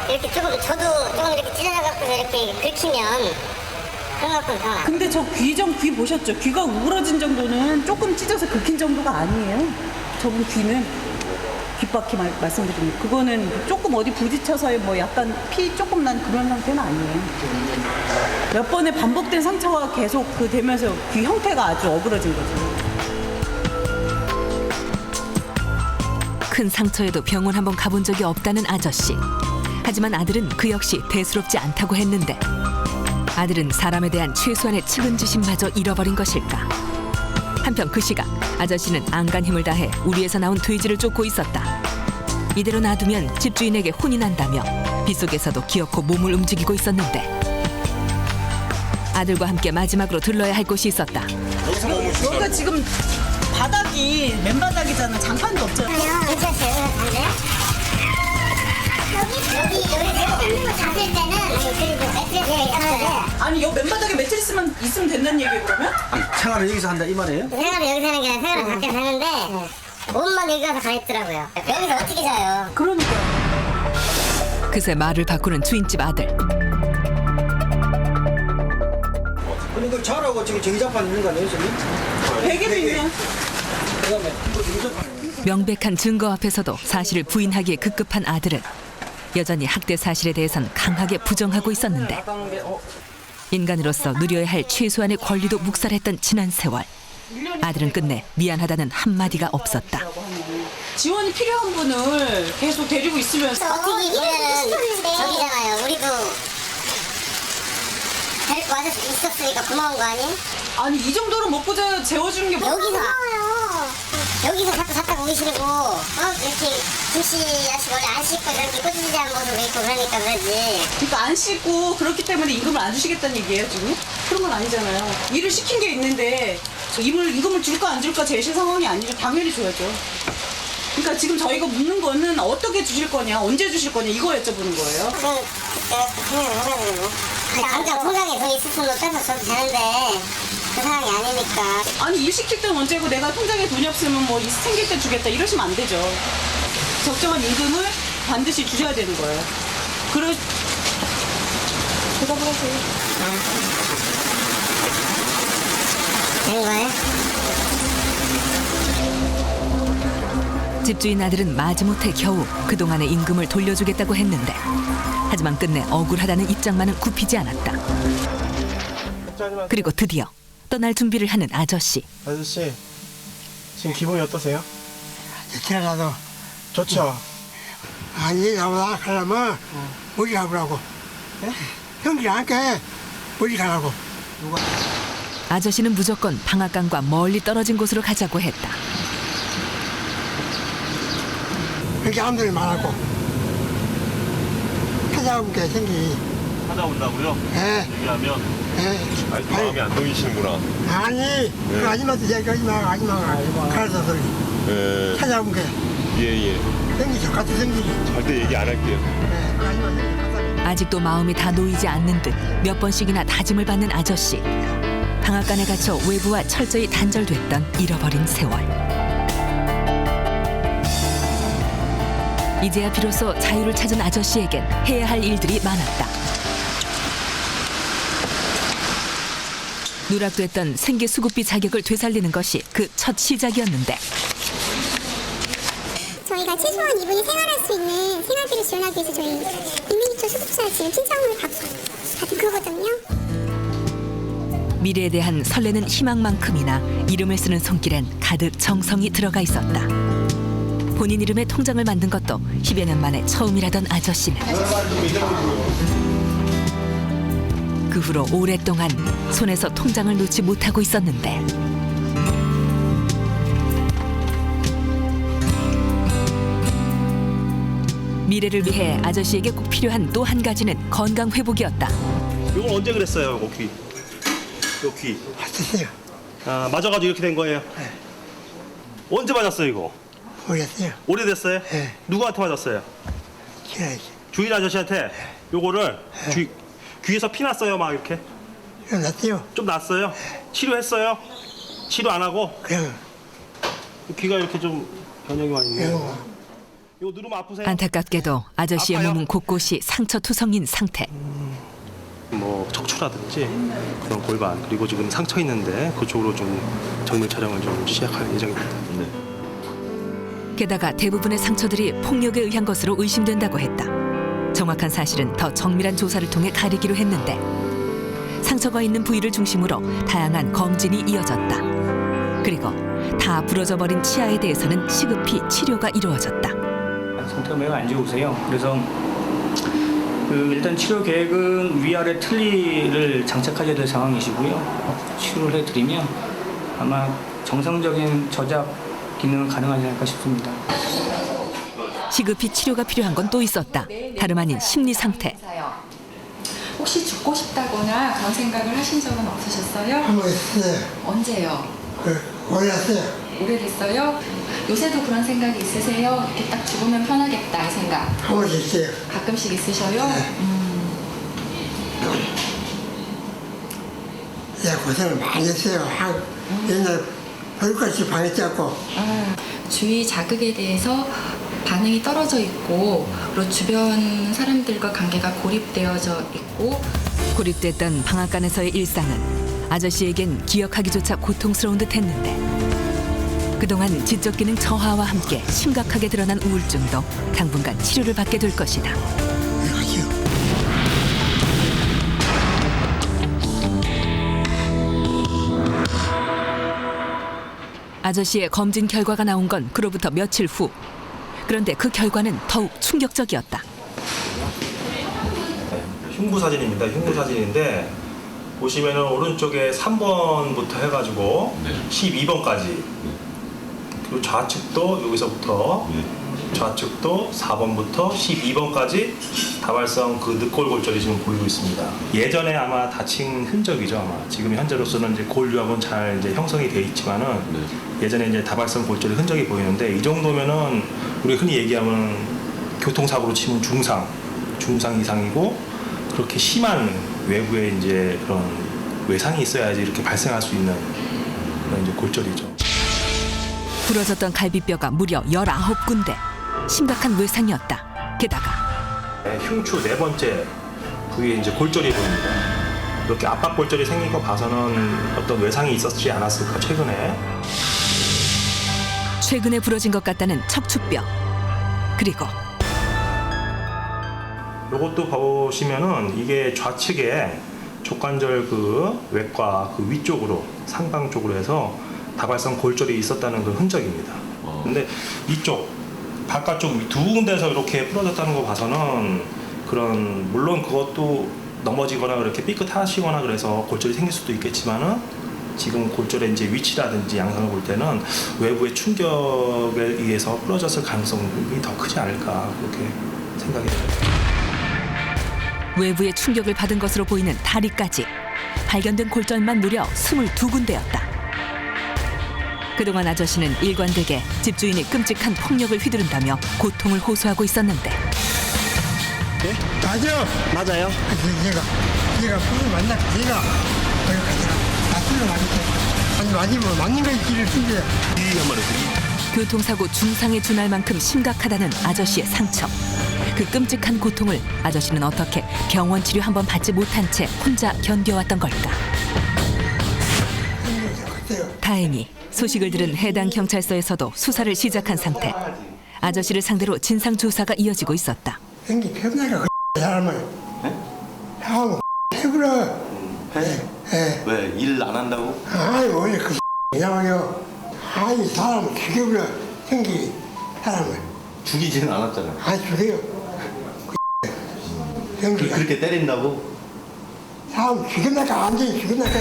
이렇게 조금 저도 조금 이렇게 찢어져갖고 이렇게 긁히면 그런 것도 상관. 근데 저 귀 보셨죠? 귀가 우그러진 정도는 조금 찢어서 긁힌 정도가 아니에요. 저분 귀는 귓바퀴 말씀드립니다. 그거는 조금 어디 부딪혀서 뭐 약간 피 조금 난 그런 상태는 아니에요. 몇 번의 반복된 상처가 계속 그 되면서 귀 형태가 아주 어그러진 거죠. 큰 상처에도 병원 한번 가본 적이 없다는 아저씨. 하지만 아들은 그 역시 대수롭지 않다고 했는데 아들은 사람에 대한 최소한의 측은지심마저 잃어버린 것일까. 한편 그 시각 아저씨는 안간 힘을 다해 우리에서 나온 돼지를 쫓고 있었다. 이대로 놔두면 집주인에게 혼이 난다며 빗속에서도 기어코 몸을 움직이고 있었는데 아들과 함께 마지막으로 들러야 할 곳이 있었다. 여기가 지금 바닥이 맨바닥이잖아. 장판도 없잖아. 괜찮았어요? 여기 잤을 때는 매트리스가 있었어요. 아니 여기 맨바닥에 매트리스만 있으면 된다는 얘기예요 그러면? 생활을 여기서 한다 이 말이에요? 생활을 여기 사는 게 아니라 생활을 밖에 사는데 몸만 여기 가서 가있더라고요. 여기서 어떻게 자요? 그러니까. 그새 말을 바꾸는 주인집 아들. 그러니까 잘하고 지금 정자판 있는 거 아니에요, 저기? 베개도 있네요. 그다음에 또 정자판. 명백한 증거 앞에서도 사실을 부인하기에 급급한 아들은 여전히 학대 사실에 대해선 강하게 부정하고 있었는데 인간으로서 누려야 할 최소한의 권리도 묵살했던 지난 세월. 아들은 끝내 미안하다는 한마디가 없었다. 지원이 필요한 분을 계속 데리고 있으면서 버티기는 저기잖아요. 우리도 데리고 와서 있었으니까 고마운 거 아니에요? 아니 이 정도로 먹고 재워주는 게 여기서 자꾸 샀다고 오기 싫고 이렇게 두시야씩 원래 안 씻고 이렇게 꼬지지 않은 모습을 입고 그러니까 그러지. 그러니까 안 씻고 그렇기 때문에 임금을 안 주시겠다는 얘기예요 지금? 그런 건 아니잖아요. 일을 시킨 게 있는데 임금을 줄까 안 줄까 제실 상황이 아니죠. 당연히 줘야죠. 그러니까 지금 저희가 묻는 거는 어떻게 주실 거냐, 언제 주실 거냐 이거 여쭤보는 거예요. 당장 통장에 돈이 있었으면 빼서 줘도 되는데 그 상황이 아니니까. 아니 일 시킬 땐 언제고 내가 통장에 돈이 없으면 뭐 생길 때 주겠다 이러시면 안 되죠. 적정한 임금을 반드시 주셔야 되는 거예요. 대답을 하세요. 되는 거예요? 집주인 아들은 마지못해 겨우 그동안의 임금을 돌려주겠다고 했는데 하지만 끝내 억울하다는 입장만은 굽히지 않았다. 그리고 드디어 떠날 준비를 하는 아저씨. 아저씨, 지금 기분이 어떠세요? 태어나도 좋죠? 아니 나보다 가려면 어디 가보라고. 형들이 함께 어디 가라고. 아저씨는 무조건 방앗간과 멀리 떨어진 곳으로 가자고 했다. 그렇게 아무들 말하고 찾아온 게 생기. 찾아온다고요? 예. 얘기하면 예. 마음이 안 놓이시는구나. 아니 그 아줌마도 제가 아줌마가 가르쳐 소리 예. 찾아온 게 예. 생기죠. 같이 생기지. 절대 얘기 안 할게요. 예. 그 아줌마 생기. 아직도 마음이 다 놓이지 않는 듯 몇 번씩이나 다짐을 받는 아저씨. 방앗간에 갇혀 외부와 철저히 단절됐던 잃어버린 세월. 이제야 비로소 자유를 찾은 아저씨에겐 해야 할 일들이 많았다. 누락됐던 생계수급비 자격을 되살리는 것이 그 첫 시작이었는데 저희가 최소한 이분이 생활할 수 있는 생활비를 지원하기 위해서 저희 인민기초 수급자 지금 신청을 받은 거거든요. 미래에 대한 설레는 희망만큼이나 이름을 쓰는 손길엔 가득 정성이 들어가 있었다. 본인 이름의 통장을 만든 것도 10여 년 만에 처음이라던 아저씨는 그 후로 오랫동안 손에서 통장을 놓지 못하고 있었는데 미래를 위해 아저씨에게 꼭 필요한 또 한 가지는 건강 회복이었다. 이건 언제 그랬어요, 요 귀? 요 귀. 맞으세요. 아, 맞아가지고 이렇게 된 거예요? 네. 언제 맞았어요, 이거? 모르겠어요. 오래됐어요? 네. 누구한테 맞았어요? 기다리지. 주인 아저씨한테 요거를 귀에서 피 났어요, 막 이렇게. 났어요. 좀 났어요? 치료했어요? 치료 안 하고? 그냥 귀가 이렇게 좀 변형이 와 있네요. 이거 누르면 아프세요? 안타깝게도 아저씨의 아파요? 몸은 곳곳이 상처투성인 상태. 뭐 척추라든지 그런 골반 그리고 지금 상처 있는데 그쪽으로 좀 정밀 촬영을 좀 시작할 예정입니다. 게다가 대부분의 상처들이 폭력에 의한 것으로 의심된다고 했다. 정확한 사실은 더 정밀한 조사를 통해 가리기로 했는데 상처가 있는 부위를 중심으로 다양한 검진이 이어졌다. 그리고 다 부러져 버린 치아에 대해서는 시급히 치료가 이루어졌다. 상태가 매우 안 좋으세요. 그래서 일단 치료 계획은 위아래 틀니를 장착하셔야 될 상황이시고요. 치료를 해드리면 아마 정상적인 저작 기능은 가능하지 않을까 싶습니다. 시급히 치료가 필요한 건 또 있었다. 다름 아닌 심리 상태. 혹시 죽고 싶다거나 그런 생각을 하신 적은 없으셨어요? 한번 했어요. 언제요? 오래됐어요. 오래됐어요? 요새도 그런 생각이 있으세요? 이렇게 딱 죽으면 편하겠다 이 생각. 한 번씩 있어요. 가끔씩 있으셔요? 내가 고생을 많이 했어요. 옛날 벌같이 방에 짰고. 주위 자극에 대해서 반응이 떨어져 있고 그리고 주변 사람들과 관계가 고립되어져 있고 고립됐던 방앗간에서의 일상은 아저씨에겐 기억하기조차 고통스러운 듯 했는데 그동안 지적 기능 저하와 함께 심각하게 드러난 우울증도 당분간 치료를 받게 될 것이다. 아저씨의 검진 결과가 나온 건 그로부터 며칠 후. 그런데 그 결과는 더욱 충격적이었다. 흉부 사진입니다. 흉부 사진인데 보시면은 오른쪽에 3번부터 해가지고 12번까지 그리고 좌측도 여기서부터 좌측도 4번부터 12번까지 다발성 그 늑골골절이 지금 보이고 있습니다. 예전에 아마 다친 흔적이죠. 아마 지금 현재로서는 이제 골유하고는 잘 이제 형성이 돼 있지만은 예전에 이제 다발성 골절의 흔적이 보이는데 이 정도면은 우리 흔히 얘기하면 교통사고로 치면 중상 이상이고 그렇게 심한 외부에 이제 그런 외상이 있어야지 이렇게 발생할 수 있는 그런 이제 골절이죠. 부러졌던 갈비뼈가 무려 19군데. 심각한 외상이었다. 게다가 흉추 4번째 부위에 이제 골절이 보입니다. 이렇게 압박 골절이 생긴 거 봐서는 어떤 외상이 있었지 않았을까 최근에 부러진 것 같다는 척추뼈. 그리고 이것도 보시면은 이게 좌측에 족관절 그 외과 그 위쪽으로 상방 쪽으로 해서 다발성 골절이 있었다는 그 흔적입니다. 근데 이쪽 바깥쪽 두 군데에서 이렇게 부러졌다는 거 봐서는 그런 물론 그것도 넘어지거나 그렇게 삐끗하시거나 그래서 골절이 생길 수도 있겠지만은 지금 골절의 이제 위치라든지 양상을 볼 때는 외부의 충격에 의해서 부러졌을 가능성이 더 크지 않을까 그렇게 생각이 됩니다. 외부의 충격을 받은 것으로 보이는 다리까지 발견된 골절만 무려 22군데였다. 그동안 아저씨는 일관되게 집주인이 끔찍한 폭력을 휘두른다며 고통을 호소하고 있었는데 맞아. 맞아요. 얘가 그걸 만나 얘가 나쁜 놈 아니면 맞는 거 있기를 쓴대. 교통사고 중상에 준할 만큼 심각하다는 아저씨의 상처. 그 끔찍한 고통을 아저씨는 어떻게 병원 치료 한번 받지 못한 채 혼자 견뎌왔던 걸까? 다행히 소식을 들은 해당 경찰서에서도 수사를 시작한 상태. 아저씨를 상대로 진상 조사가 이어지고 있었다. 형님 편하게 사람을 하고 해보라. 왜? 일 안 한다고? 아이 원래 그 이상하게요. 아이 사람을 죽여버려. 형기 사람을 죽이지는 않았잖아. 안 죽여요. 형기 그렇게 때린다고? 사람 죽여나가 완전히 죽여나가.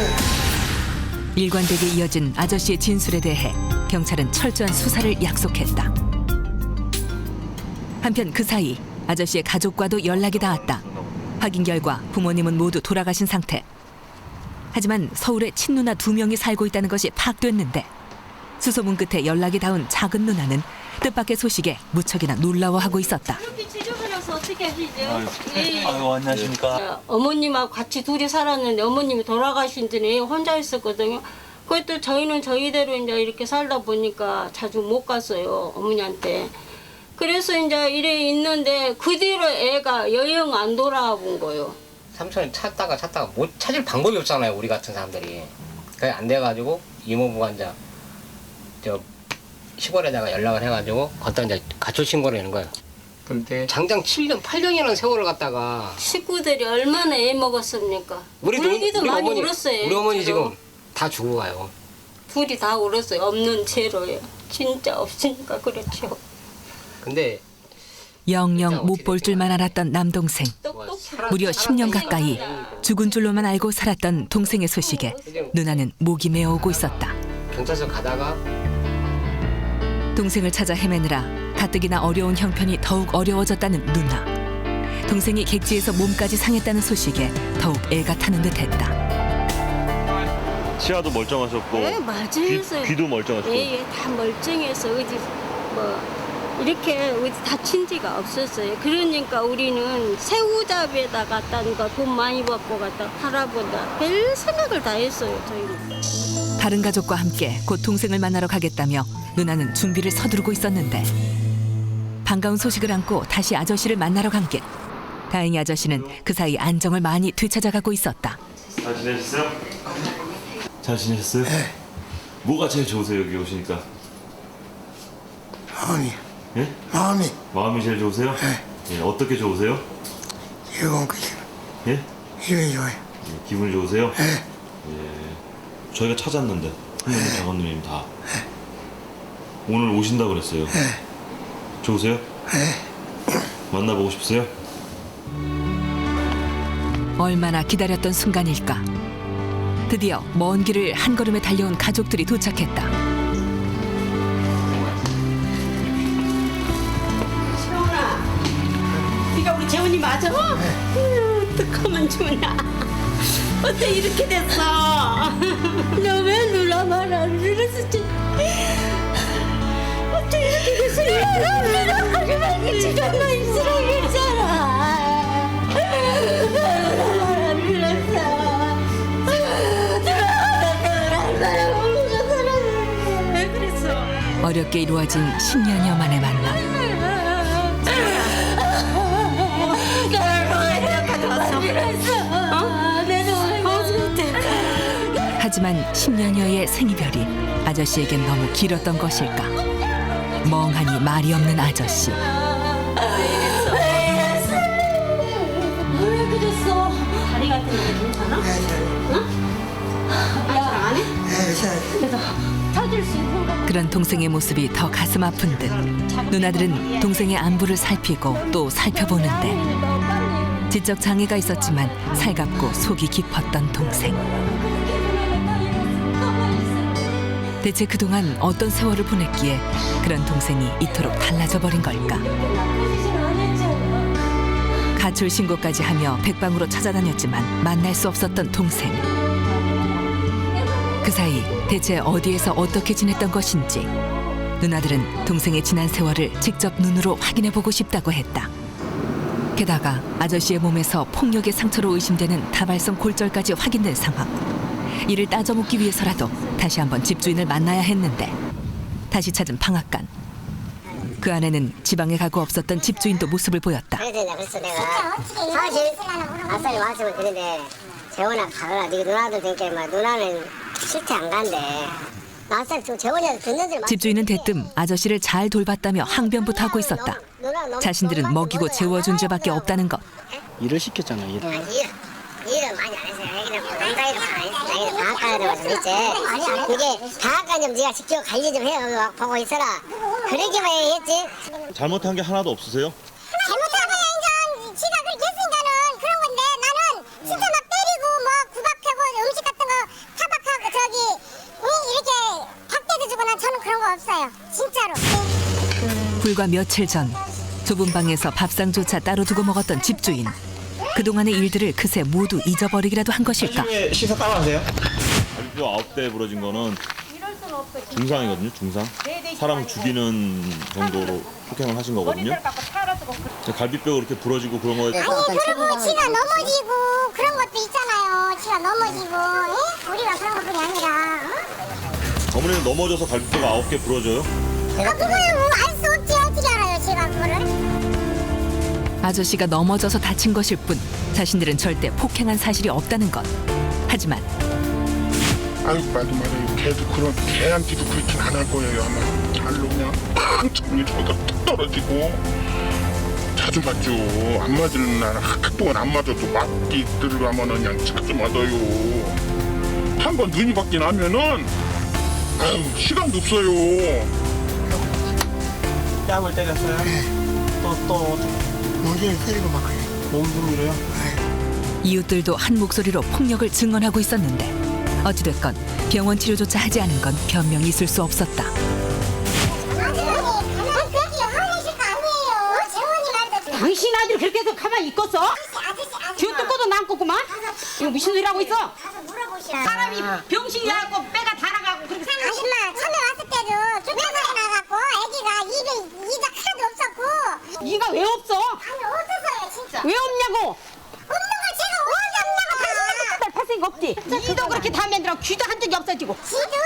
일관되게 이어진 아저씨의 진술에 대해 경찰은 철저한 수사를 약속했다. 한편 그 사이 아저씨의 가족과도 연락이 닿았다. 확인 결과 부모님은 모두 돌아가신 상태. 하지만 서울에 친누나 2명이 살고 있다는 것이 파악됐는데 수소문 끝에 연락이 닿은 작은 누나는 뜻밖의 소식에 무척이나 놀라워하고 있었다. 이렇게 지저분해서 어떻게 하시죠? 아유, 안녕하십니까. 어머님하고 같이 둘이 살았는데 어머님이 돌아가신 뒤에 혼자 있었거든요. 그것도 저희는 저희대로 이제 이렇게 살다 보니까 자주 못 갔어요, 어머니한테. 그래서 이제 이래 있는데 그 뒤로 애가 여행 안 돌아와 본 거예요. 삼촌을 찾다가 못 찾을 방법이 없잖아요, 우리 같은 사람들이. 그게 안 돼가지고 이모부가 이제 저 시골에다가 연락을 해가지고 거기다 이제 가출 신고를 하는 거예요. 근데 장장 7년, 8년이라는 세월을 갖다가 식구들이 얼마나 애먹었습니까? 우리 많이 어머니, 울었어요. 우리 어머니 지금 다 죽어가요. 둘이 다 울었어요. 없는 죄로요. 진짜 없으니까 그렇죠. 근데 영영 못 볼 줄만 알았던 남동생. 무려 10년 가까이 죽은 줄로만 알고 살았던 동생의 소식에 누나는 목이 메어오고 있었다. 경찰서 가다가 동생을 찾아 헤매느라 가뜩이나 어려운 형편이 더욱 어려워졌다는 누나. 동생이 객지에서 몸까지 상했다는 소식에 더욱 애가 타는 듯했다. 치아도 멀쩡하셨고 네, 맞아요. 귀도 멀쩡하셨고. 예, 다 멀쩡해서 어디 이렇게 어디 다친 지가 없었어요. 그러니까 우리는 새우잡이에다 갖다니까 돈 많이 받고 갖다 팔아본다. 별 생각을 다 했어요, 저희는. 다른 가족과 함께 곧 동생을 만나러 가겠다며 누나는 준비를 서두르고 있었는데 반가운 소식을 안고 다시 아저씨를 만나러 간 길. 다행히 아저씨는 그 사이 안정을 많이 되찾아가고 있었다. 잘 지내셨어요? 잘 지내셨어요? 네. 뭐가 제일 좋으세요, 여기 오시니까? 마음이. 예? 마음이 제일 좋으세요? 네. 예, 어떻게 좋으세요? 즐거운 것이. 예? 기분이 좋아요. 예, 기분이 좋으세요? 네. 예. 저희가 찾았는데 형님, 장관님 다 오늘 오신다 그랬어요. 좋으세요? 만나보고 싶으세요? 얼마나 기다렸던 순간일까. 드디어 먼 길을 한 걸음에 달려온 가족들이 도착했다. 시원아, 네가 우리 재훈이 맞아? 어떡하면 좋냐? 어째 이렇게 됐어? 너 왜 누나 말 안 들었었지? 어째 이렇게 됐어? 누나 하지 말고 지금만 있으라고 했잖아. 누나 말 안 들었어. 왜 그랬어? 어렵게 이루어진 10년여 만의 만남. 하지만 10년여의 생이별이 아저씨에겐 너무 길었던 것일까. 멍하니 말이 없는 아저씨. 왜 그랬어? 다리 같은 거 괜찮아? 응? 안 해? 그래서 찾을 수 있는 거. 그런 동생의 모습이 더 가슴 아픈 듯 누나들은 동생의 안부를 살피고 또 살펴보는데 지적 장애가 있었지만 살갑고 속이 깊었던 동생. 대체 그동안 어떤 세월을 보냈기에 그런 동생이 이토록 달라져 버린 걸까? 가출 신고까지 하며 백방으로 찾아다녔지만 만날 수 없었던 동생. 그 사이 대체 어디에서 어떻게 지냈던 것인지 누나들은 동생의 지난 세월을 직접 눈으로 확인해보고 싶다고 했다. 게다가 아저씨의 몸에서 폭력의 상처로 의심되는 다발성 골절까지 확인된 상황. 이를 따져묻기 위해서라도 다시 한번 집주인을 만나야 했는데 다시 찾은 방앗간. 그 안에는 지방에 가고 없었던 집주인도 모습을 보였다. 그래서 내가 사실 아싸리 말씀을 드리는데 재원아 가거라. 네 누나들 되니까 막 누나는 실제 안 간대. 아싸리 재원이한테 듣는 줄. 집주인은 대뜸 아저씨를 잘 돌봤다며 항변부터 하고 있었다. 자신들은 먹이고 재워준 죄밖에 없다는 것. 일을 시켰잖아. 일. 일은 많이 안 했어요. 애기는 남자애도 안 했어요. 애기는 방학가야 와서 있지. 이게 방학가 좀 네가 직접 관리 좀 해요. 보고 있어라. 그러기만 했지. 잘못한 게 하나도 없으세요? 잘못한 거야 인정. 지가 그렇게 했으니까는 그런 건데 나는 진짜 막 때리고 뭐 구박하고 음식 같은 거 타박하고 저기 이렇게 닭대도 주고 난 저는 그런 거 없어요. 진짜로. 불과 며칠 전 좁은 방에서 밥상조차 따로 두고 먹었던 집주인. 그동안의 일들을 그새 모두 잊어버리기라도 한 것일까? 시사 따라하세요? 갈비뼈 9대 부러진 거는 중상이거든요, 중상. 사람 죽이는 정도로 폭행을 하신 거거든요. 갈비뼈가 그렇게 부러지고 그런 거에. 아니 그리고 지가 넘어지고 그런 것도 있잖아요. 지가 넘어지고 우리가 그런 것뿐이 아니라. 어머니는 넘어져서 갈비뼈가 9개 부러져요? 그거야 뭐 알 수 없지. 어떻게 알아요 지가 그거를. 아저씨가 넘어져서 다친 것일 뿐 자신들은 절대 폭행한 사실이 없다는 것. 하지만 아유 말도 말아요. 걔도 그런 걔한테도 그렇긴 안 할 거예요. 아마 잘로 그냥 팡창이 저기가 툭 떨어지고 자주 맞죠. 안 맞을 날 한 동안 안 맞아도 맞기 들어가면은 그냥 자주 맞아요. 한 번 눈이 바뀌 나면은 아유 시간도 없어요. 뺨을 때렸어요? 또 몸을 때리고 막 그래. 몸좀 밀어요? 이웃들도 한 목소리로 폭력을 증언하고 있었는데 어찌됐건 병원 치료조차 하지 않은 건 변명이 있을 수 없었다. 당신 아들 그렇게 해서 가만히 있겠어? 뒤 뜯고도 남겠구만? 이거 무슨 소리 하고 있어? 사람이 병신이 나고 빼가 다 나가고 그렇게. 아줌마 처음에 왔을 때도 쫓아서 나갔고 애기가 입에 이가 하나도 없었고. 이가 왜 없어? 아니 없었어요 진짜. 왜 없냐고? 없는 걸 제가 어디 없냐고. 팔 없지? 귀도 그렇게 다 만들어 귀도 한쪽이 없어지고. 귀는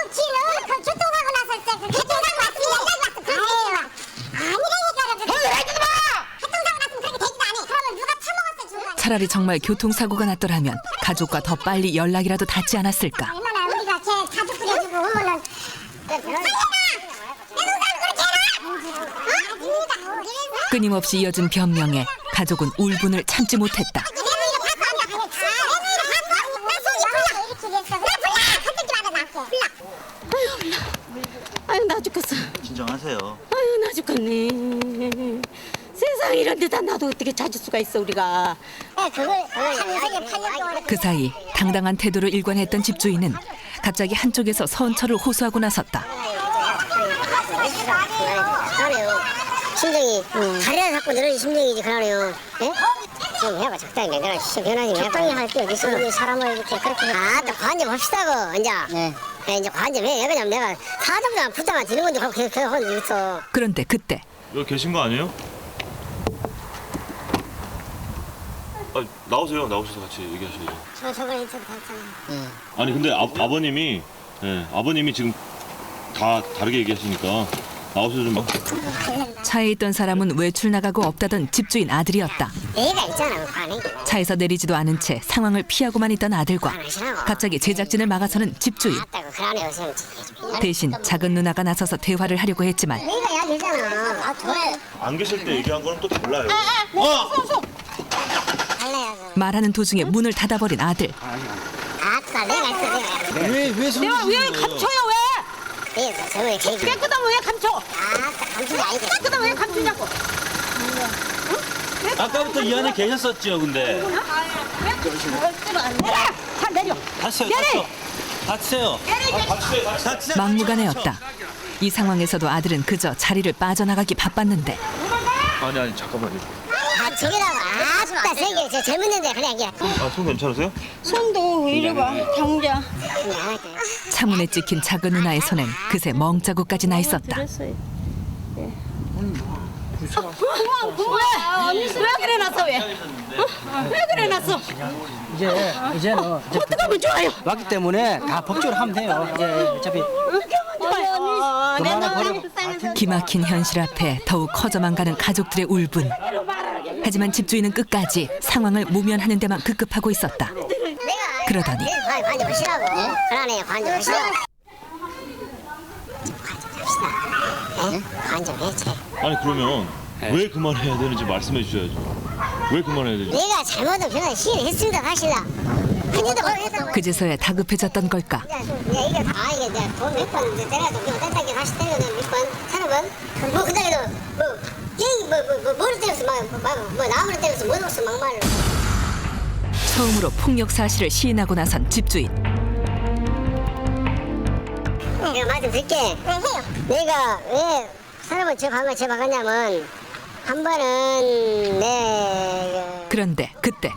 그 교통사고 났을 때 그 교통사고 났으면 연락이 왔어. 그런 얘기가 아니라니까. 돈을 해주지 마. 교통사고 났으면 그렇게 되지도 않아. 그러면 누가 처먹었어 중간에. 차라리 정말 교통사고가 났더라면 가족과 더 빨리 연락이라도 닿지 않았을까. 얼마나 우리가 걔 자주 끓여주고 오면은 끊임없이 이어진 변명에 가족은 울분을 참지 못했다. 아유 나 죽겠어. 진정하세요. 아유 나 죽겠네. 세상에 이런 데다 놔도 어떻게 찾을 수가 있어 우리가. 그 사이 당당한 태도로 일관했던 집주인은 갑자기 한쪽에서 선처를 호소하고 나섰다. 그러네요. 심정이 다리라 자꾸 늘어진 심정이지 그러네요. 예? 좀 해봐 적당히 내가 변하지 적당히 할 게 어딨어. 사람을 이렇게 그렇게 아또 관점 합시다고 이제. 네. 이제 관점 해. 왜냐면 내가 사정장 부자가 되는 건데 계속 하고 있어. 그런데 그때 여기 계신 거 아니에요? 아, 나오세요. 나오셔서 같이 얘기하셔야죠. 저 저번에 인터뷰 했잖아요. 아니 근데 아버님이 아버님이 지금 다 다르게 얘기하시니까 나오셔서 좀. 차에 있던 사람은 외출 나가고 없다던 집주인 아들이었다. 애가 있잖아 관에. 차에서 내리지도 않은 채 상황을 피하고만 있던 아들과 갑자기 제작진을 막아서는 집주인. 대신 작은 누나가 나서서 대화를 하려고 했지만 내가 야 되잖아. 안 계실 때 얘기한 거는 또 달라요. 말하는 도중에 문을 닫아버린 아들. 아까 내가 있어 내가. 내가 왜 감춰요 왜? 깨끗하면 왜 감춰? 감추지 아니지. 깨끗하면 왜 감추냐고. 아까부터 이 안에 계셨었죠, 근데. 다 내려. 다쳐요, 다쳐요. 다치세요. 막무가내였다. 이 상황에서도 아들은 그저 자리를 빠져나가기 바빴는데 아니 잠깐만요. 저기다가 아따 세게 저 젊은데 그래 이게. 손 괜찮으세요? 손도 이리 봐 당장. 차문에 찍힌 작은 누나의 손엔 그새 멍자국까지 나 있었다. 왜 그래 놨어 왜? 왜 그래 놨어? 이제는 어떻게 하면 좋아요? 왔기 때문에 다 법적으로 하면 돼요. 이제 어차피 기막힌 현실 앞에 더욱 커져만 가는 가족들의 울분. 하지만 집주인은 끝까지 상황을 모면하는 데만 급급하고 있었다. 그러더니 관좀 하시라고. 그러네 관좀 하시라고. 관좀 해체. 아니 그러면 왜 그만해야 되는지 말씀해 주셔야죠. 왜 그만해야 되죠? 내가 잘못한 변화 시인했습니다 사실라. 그제서야 다급해졌던 걸까. 이게 다 이게 돈몇번 때려도 딴딴게 다시 때려도 몇 번, 서너 번. 뭐 그다음에도 뭐를 때렸어 뭐 나무를 때렸어 뭐 넣었어 막말로. 처음으로 폭력 사실을 시인하고 나선 집주인. 내가 말씀드릴게. 내가 왜 사람을 잡아갔냐면 한 번은 그런데 그때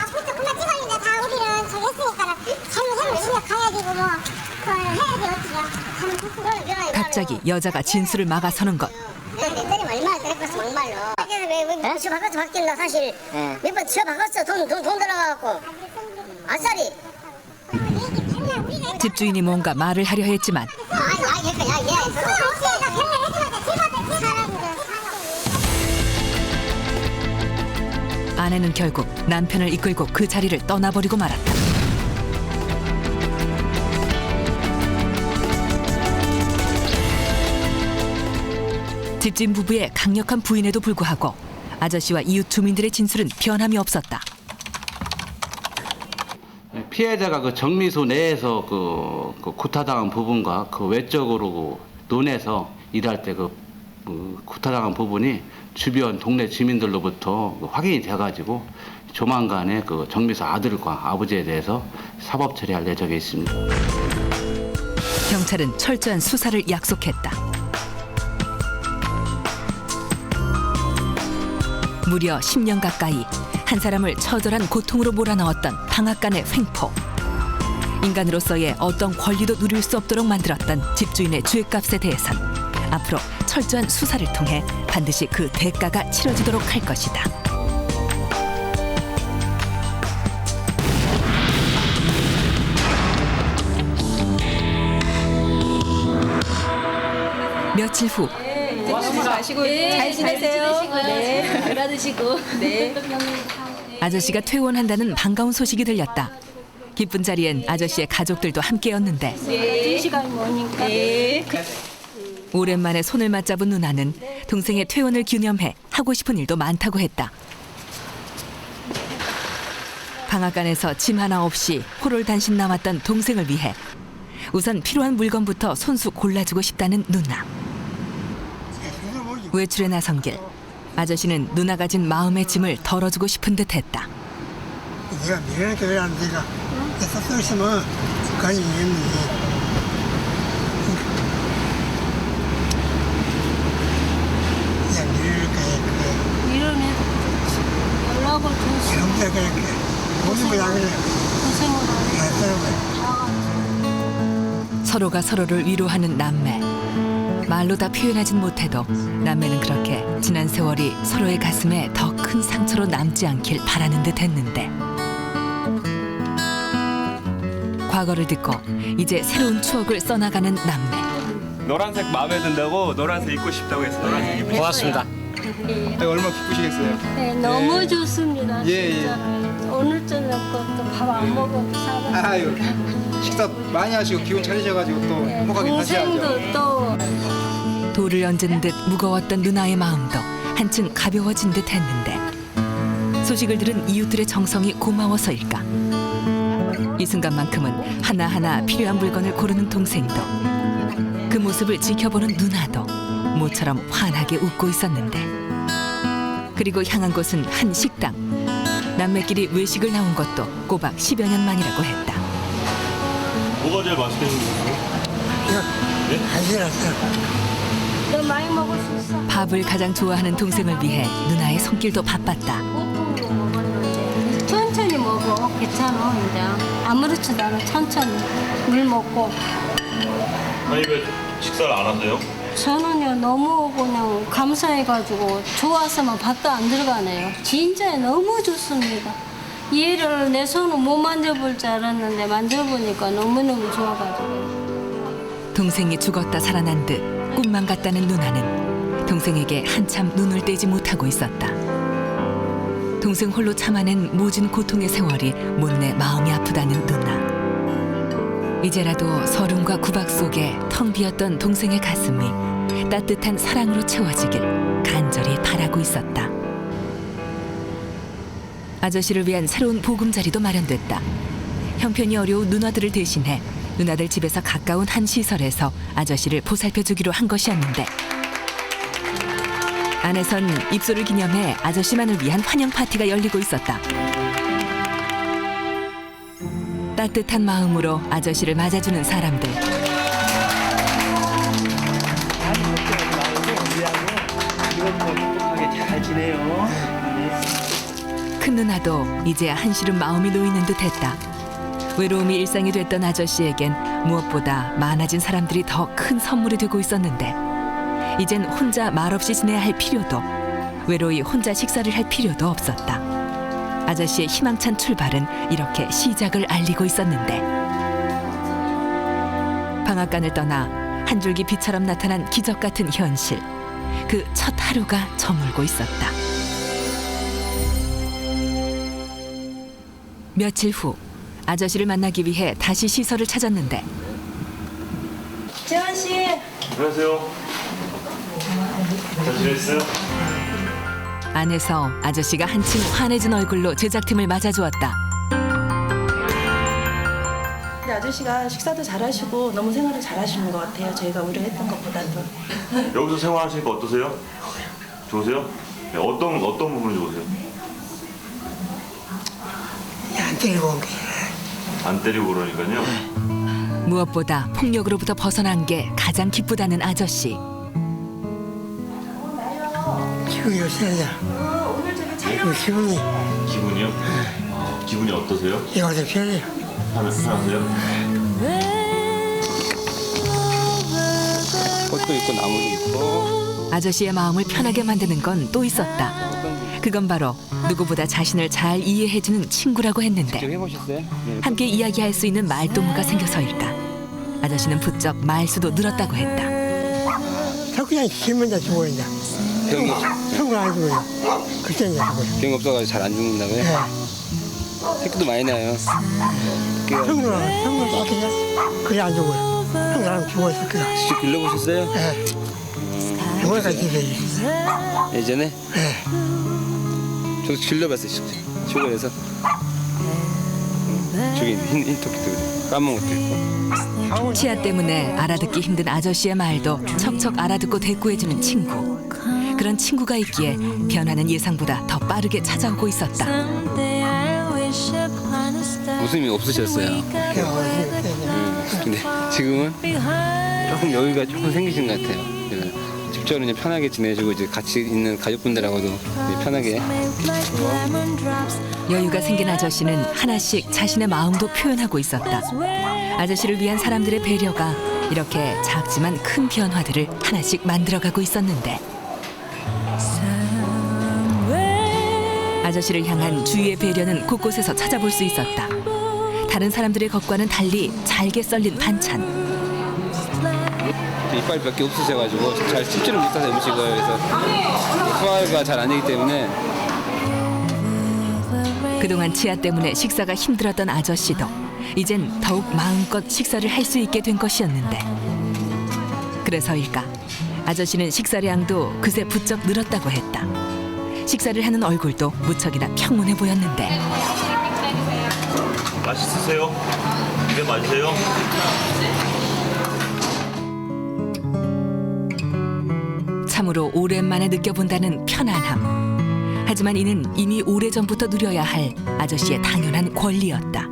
아프트 그만 찍었는데 다 우리는 저기 했으니까 잘못하면 생각해야 되고 뭐 그걸 해야 돼 어떻게. 갑자기 여자가 진술을 막아서는 것. 내가 내 때리면 얼마나 때렸겠어 막말로. 왜 치워바꿨어 바뀐다 사실. 몇 번 치워바꿨어 돈 들어가갖고. 아싸리. 집주인이 뭔가 말을 하려 했지만 아내는 결국 남편을 이끌고 그 자리를 떠나버리고 말았다. 집주인 부부의 강력한 부인에도 불구하고 아저씨와 이웃 주민들의 진술은 변함이 없었다. 피해자가 그 정미소 내에서 그 구타당한 부분과 그 외적으로 논해서 일할 때 그 구타당한 부분이 주변 동네 주민들로부터 확인이 돼가지고 조만간에 그 정미소 아들과 아버지에 대해서 사법 처리할 예정에 있습니다. 경찰은 철저한 수사를 약속했다. 무려 10년 가까이 한 사람을 처절한 고통으로 몰아넣었던 방앗간의 횡포. 인간으로서의 어떤 권리도 누릴 수 없도록 만들었던 집주인의 죄값에 대해선 앞으로 철저한 수사를 통해 반드시 그 대가가 치러지도록 할 것이다. 며칠 후 마시고 잘 지내세요. 네. 잘 받으시고. 네. 아저씨가 퇴원한다는 반가운 소식이 들렸다. 기쁜 자리엔 아저씨의 가족들도 함께였는데 2시간 모니까. 네. 오랜만에 손을 맞잡은 누나는 동생의 퇴원을 기념해 하고 싶은 일도 많다고 했다. 방앗간에서 짐 하나 없이 호롤단신 남았던 동생을 위해 우선 필요한 물건부터 손수 골라주고 싶다는 누나. 외출에 나선 길, 아저씨는 누나가 진 마음의 짐을 덜어주고 싶은 듯했다. 네가 미련하게 왜 안 되가? 썼을 있으면 그까지 이해했는지. 그냥 미련하게 그래. 이러네. 연락을 줬어. 이런데 그렇게 모든 거다 그래. 고생을 하네. 서로가 서로를 위로하는 남매. 말로 다 표현하진 못해도 남매는 그렇게 지난 세월이 서로의 가슴에 더 큰 상처로 남지 않길 바라는 듯 했는데 과거를 듣고 이제 새로운 추억을 써나가는 남매. 노란색 마음에 든다고 노란색 입고 싶다고 해서 노란색 입고 고맙습니다. 얼마나 기쁘시겠어요? 네, 너무 좋습니다. 예, 진짜. 오늘 저녁 것도 밥 안 먹어도 사가. 아유, 식사 많이 하시고 기운 차리셔가지고 또 행복하게 사셔야죠. 동생도 또 돌을 얹은 듯 무거웠던 누나의 마음도 한층 가벼워진 듯 했는데 소식을 들은 이웃들의 정성이 고마워서일까. 이 순간만큼은 하나하나 필요한 물건을 고르는 동생도 그 모습을 지켜보는 누나도 모처럼 환하게 웃고 있었는데 그리고 향한 곳은 한 식당. 남매끼리 외식을 나온 것도 꼬박 10여 년 만이라고 했다. 뭐가 제일 맛있게 생겼어요? 너 많이 먹을 수 있어. 밥을 가장 좋아하는 동생을 위해 누나의 손길도 바빴다. 천천히 먹어. 괜찮아 이제. 아무렇지도 않아. 천천히 물 먹고. 아니 왜 식사를 안 하세요? 저는요 너무 그냥 감사해가지고 좋아서만 밥도 안 들어가네요. 진짜 너무 좋습니다. 얘를 내 손으로 못 만져볼 줄 알았는데 만져보니까 너무너무 좋아가지고. 동생이 죽었다 살아난 듯 꿈만 같다는 누나는 동생에게 한참 눈을 떼지 못하고 있었다. 동생 홀로 참아낸 모진 고통의 세월이 못내 마음이 아프다는 누나. 이제라도 서름과 구박 속에 텅 비었던 동생의 가슴이 따뜻한 사랑으로 채워지길 간절히 바라고 있었다. 아저씨를 위한 새로운 보금자리도 마련됐다. 형편이 어려운 누나들을 대신해 누나들 집에서 가까운 한 시설에서 아저씨를 보살펴주기로 한 것이었는데 안에선 입소를 기념해 아저씨만을 위한 환영 파티가 열리고 있었다. 따뜻한 마음으로 아저씨를 맞아주는 사람들. 행복하게 잘 지내요. 큰 누나도 이제야 한시름 마음이 놓이는 듯했다. 외로움이 일상이 됐던 아저씨에겐 무엇보다 많아진 사람들이 더 큰 선물이 되고 있었는데 이젠 혼자 말없이 지내야 할 필요도 외로이 혼자 식사를 할 필요도 없었다. 아저씨의 희망찬 출발은 이렇게 시작을 알리고 있었는데 방앗간을 떠나 한 줄기 빛처럼 나타난 기적 같은 현실. 그 첫 하루가 저물고 있었다. 며칠 후 아저씨를 만나기 위해 다시 시설을 찾았는데 재환 씨. 안녕하세요. 잘 지냈어요? 안에서 아저씨가 한층 환해진 얼굴로 제작팀을 맞아주었다. 근데 아저씨가 식사도 잘하시고 너무 생활을 잘하시는 것 같아요. 저희가 우려했던 것보다도. 여기서 생활하시니까 어떠세요? 좋으세요? 네, 어떤 부분이 좋으세요? 안 때리고 온 게. 안 때리고 그러니까요. 무엇보다 폭력으로부터 벗어난 게 가장 기쁘다는 아저씨. 기분이 어떠냐? 기분이. 기분이요? 기분이 어떠세요? 이거 좀 편해요. 편하세요? 꽃도 있고 나무도 있고. 아저씨의 마음을 편하게 만드는 건 또 있었다. 그건 바로 누구보다 자신을 잘 이해해주는 친구라고 했는데 해보셨어요? 네. 함께 이야기할 수 있는 말동무가 생겨서일까. 아저씨는 부쩍 말수도 늘었다고 했다. 그냥 힘은 이제 죽어야 돼. 병이 평균 안 죽어요. 그때 이제 죽어요. 병이 없어가지고 잘 안 죽는다고요? 네. 새끼도 많이 나요. 평균 딱이냐? 그래 안 죽어요. 평균 안 죽어요. 그냥. 직접 길러보셨어요? 네. 죽어야 되지. 예전에? 네. 저도 길러봤어요. 시골에서. 저기 흰 토끼도 까만 것도 있고. 치아 때문에 알아듣기 힘든 아저씨의 말도 척척 알아듣고 대꾸해주는 친구. 그런 친구가 있기에 변화는 예상보다 더 빠르게 찾아오고 있었다. 웃음이 없으셨어요. 근데 지금은 조금 여유가 조금 생기신 것 같아요. 집적으로 그냥 편하게 지내주고 이제 같이 있는 가족분들하고도 편하게. 여유가 생긴 아저씨는 하나씩 자신의 마음도 표현하고 있었다. 아저씨를 위한 사람들의 배려가 이렇게 작지만 큰 변화들을 하나씩 만들어가고 있었는데 아저씨를 향한 주위의 배려는 곳곳에서 찾아볼 수 있었다. 다른 사람들의 것과는 달리 잘게 썰린 반찬. 이빨 몇 개 없으셔가지고 잘 씹지를 못해서 음식을 그래서 소화가 잘 안 되기 때문에 그동안 치아 때문에 식사가 힘들었던 아저씨도 이젠 더욱 마음껏 식사를 할 수 있게 된 것이었는데 그래서일까 아저씨는 식사량도 그새 부쩍 늘었다고 했다. 식사를 하는 얼굴도 무척이나 평온해 보였는데 맛있으세요? 입에 맞으세요? 참으로 오랜만에 느껴본다는 편안함. 하지만 이는 이미 오래전부터 누려야 할 아저씨의 당연한 권리였다.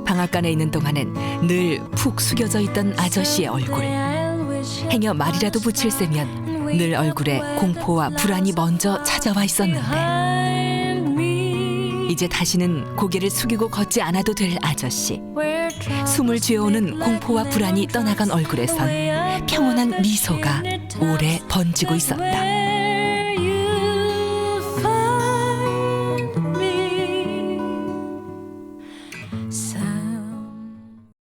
방앗간에 있는 동안엔 늘 푹 숙여져 있던 아저씨의 얼굴. 행여 말이라도 붙일 새면 늘 얼굴에 공포와 불안이 먼저 찾아와 있었는데 이제 다시는 고개를 숙이고 걷지 않아도 될 아저씨. 숨을 쥐어오는 공포와 불안이 떠나간 얼굴에선 평온한 미소가 오래 번지고 있었다.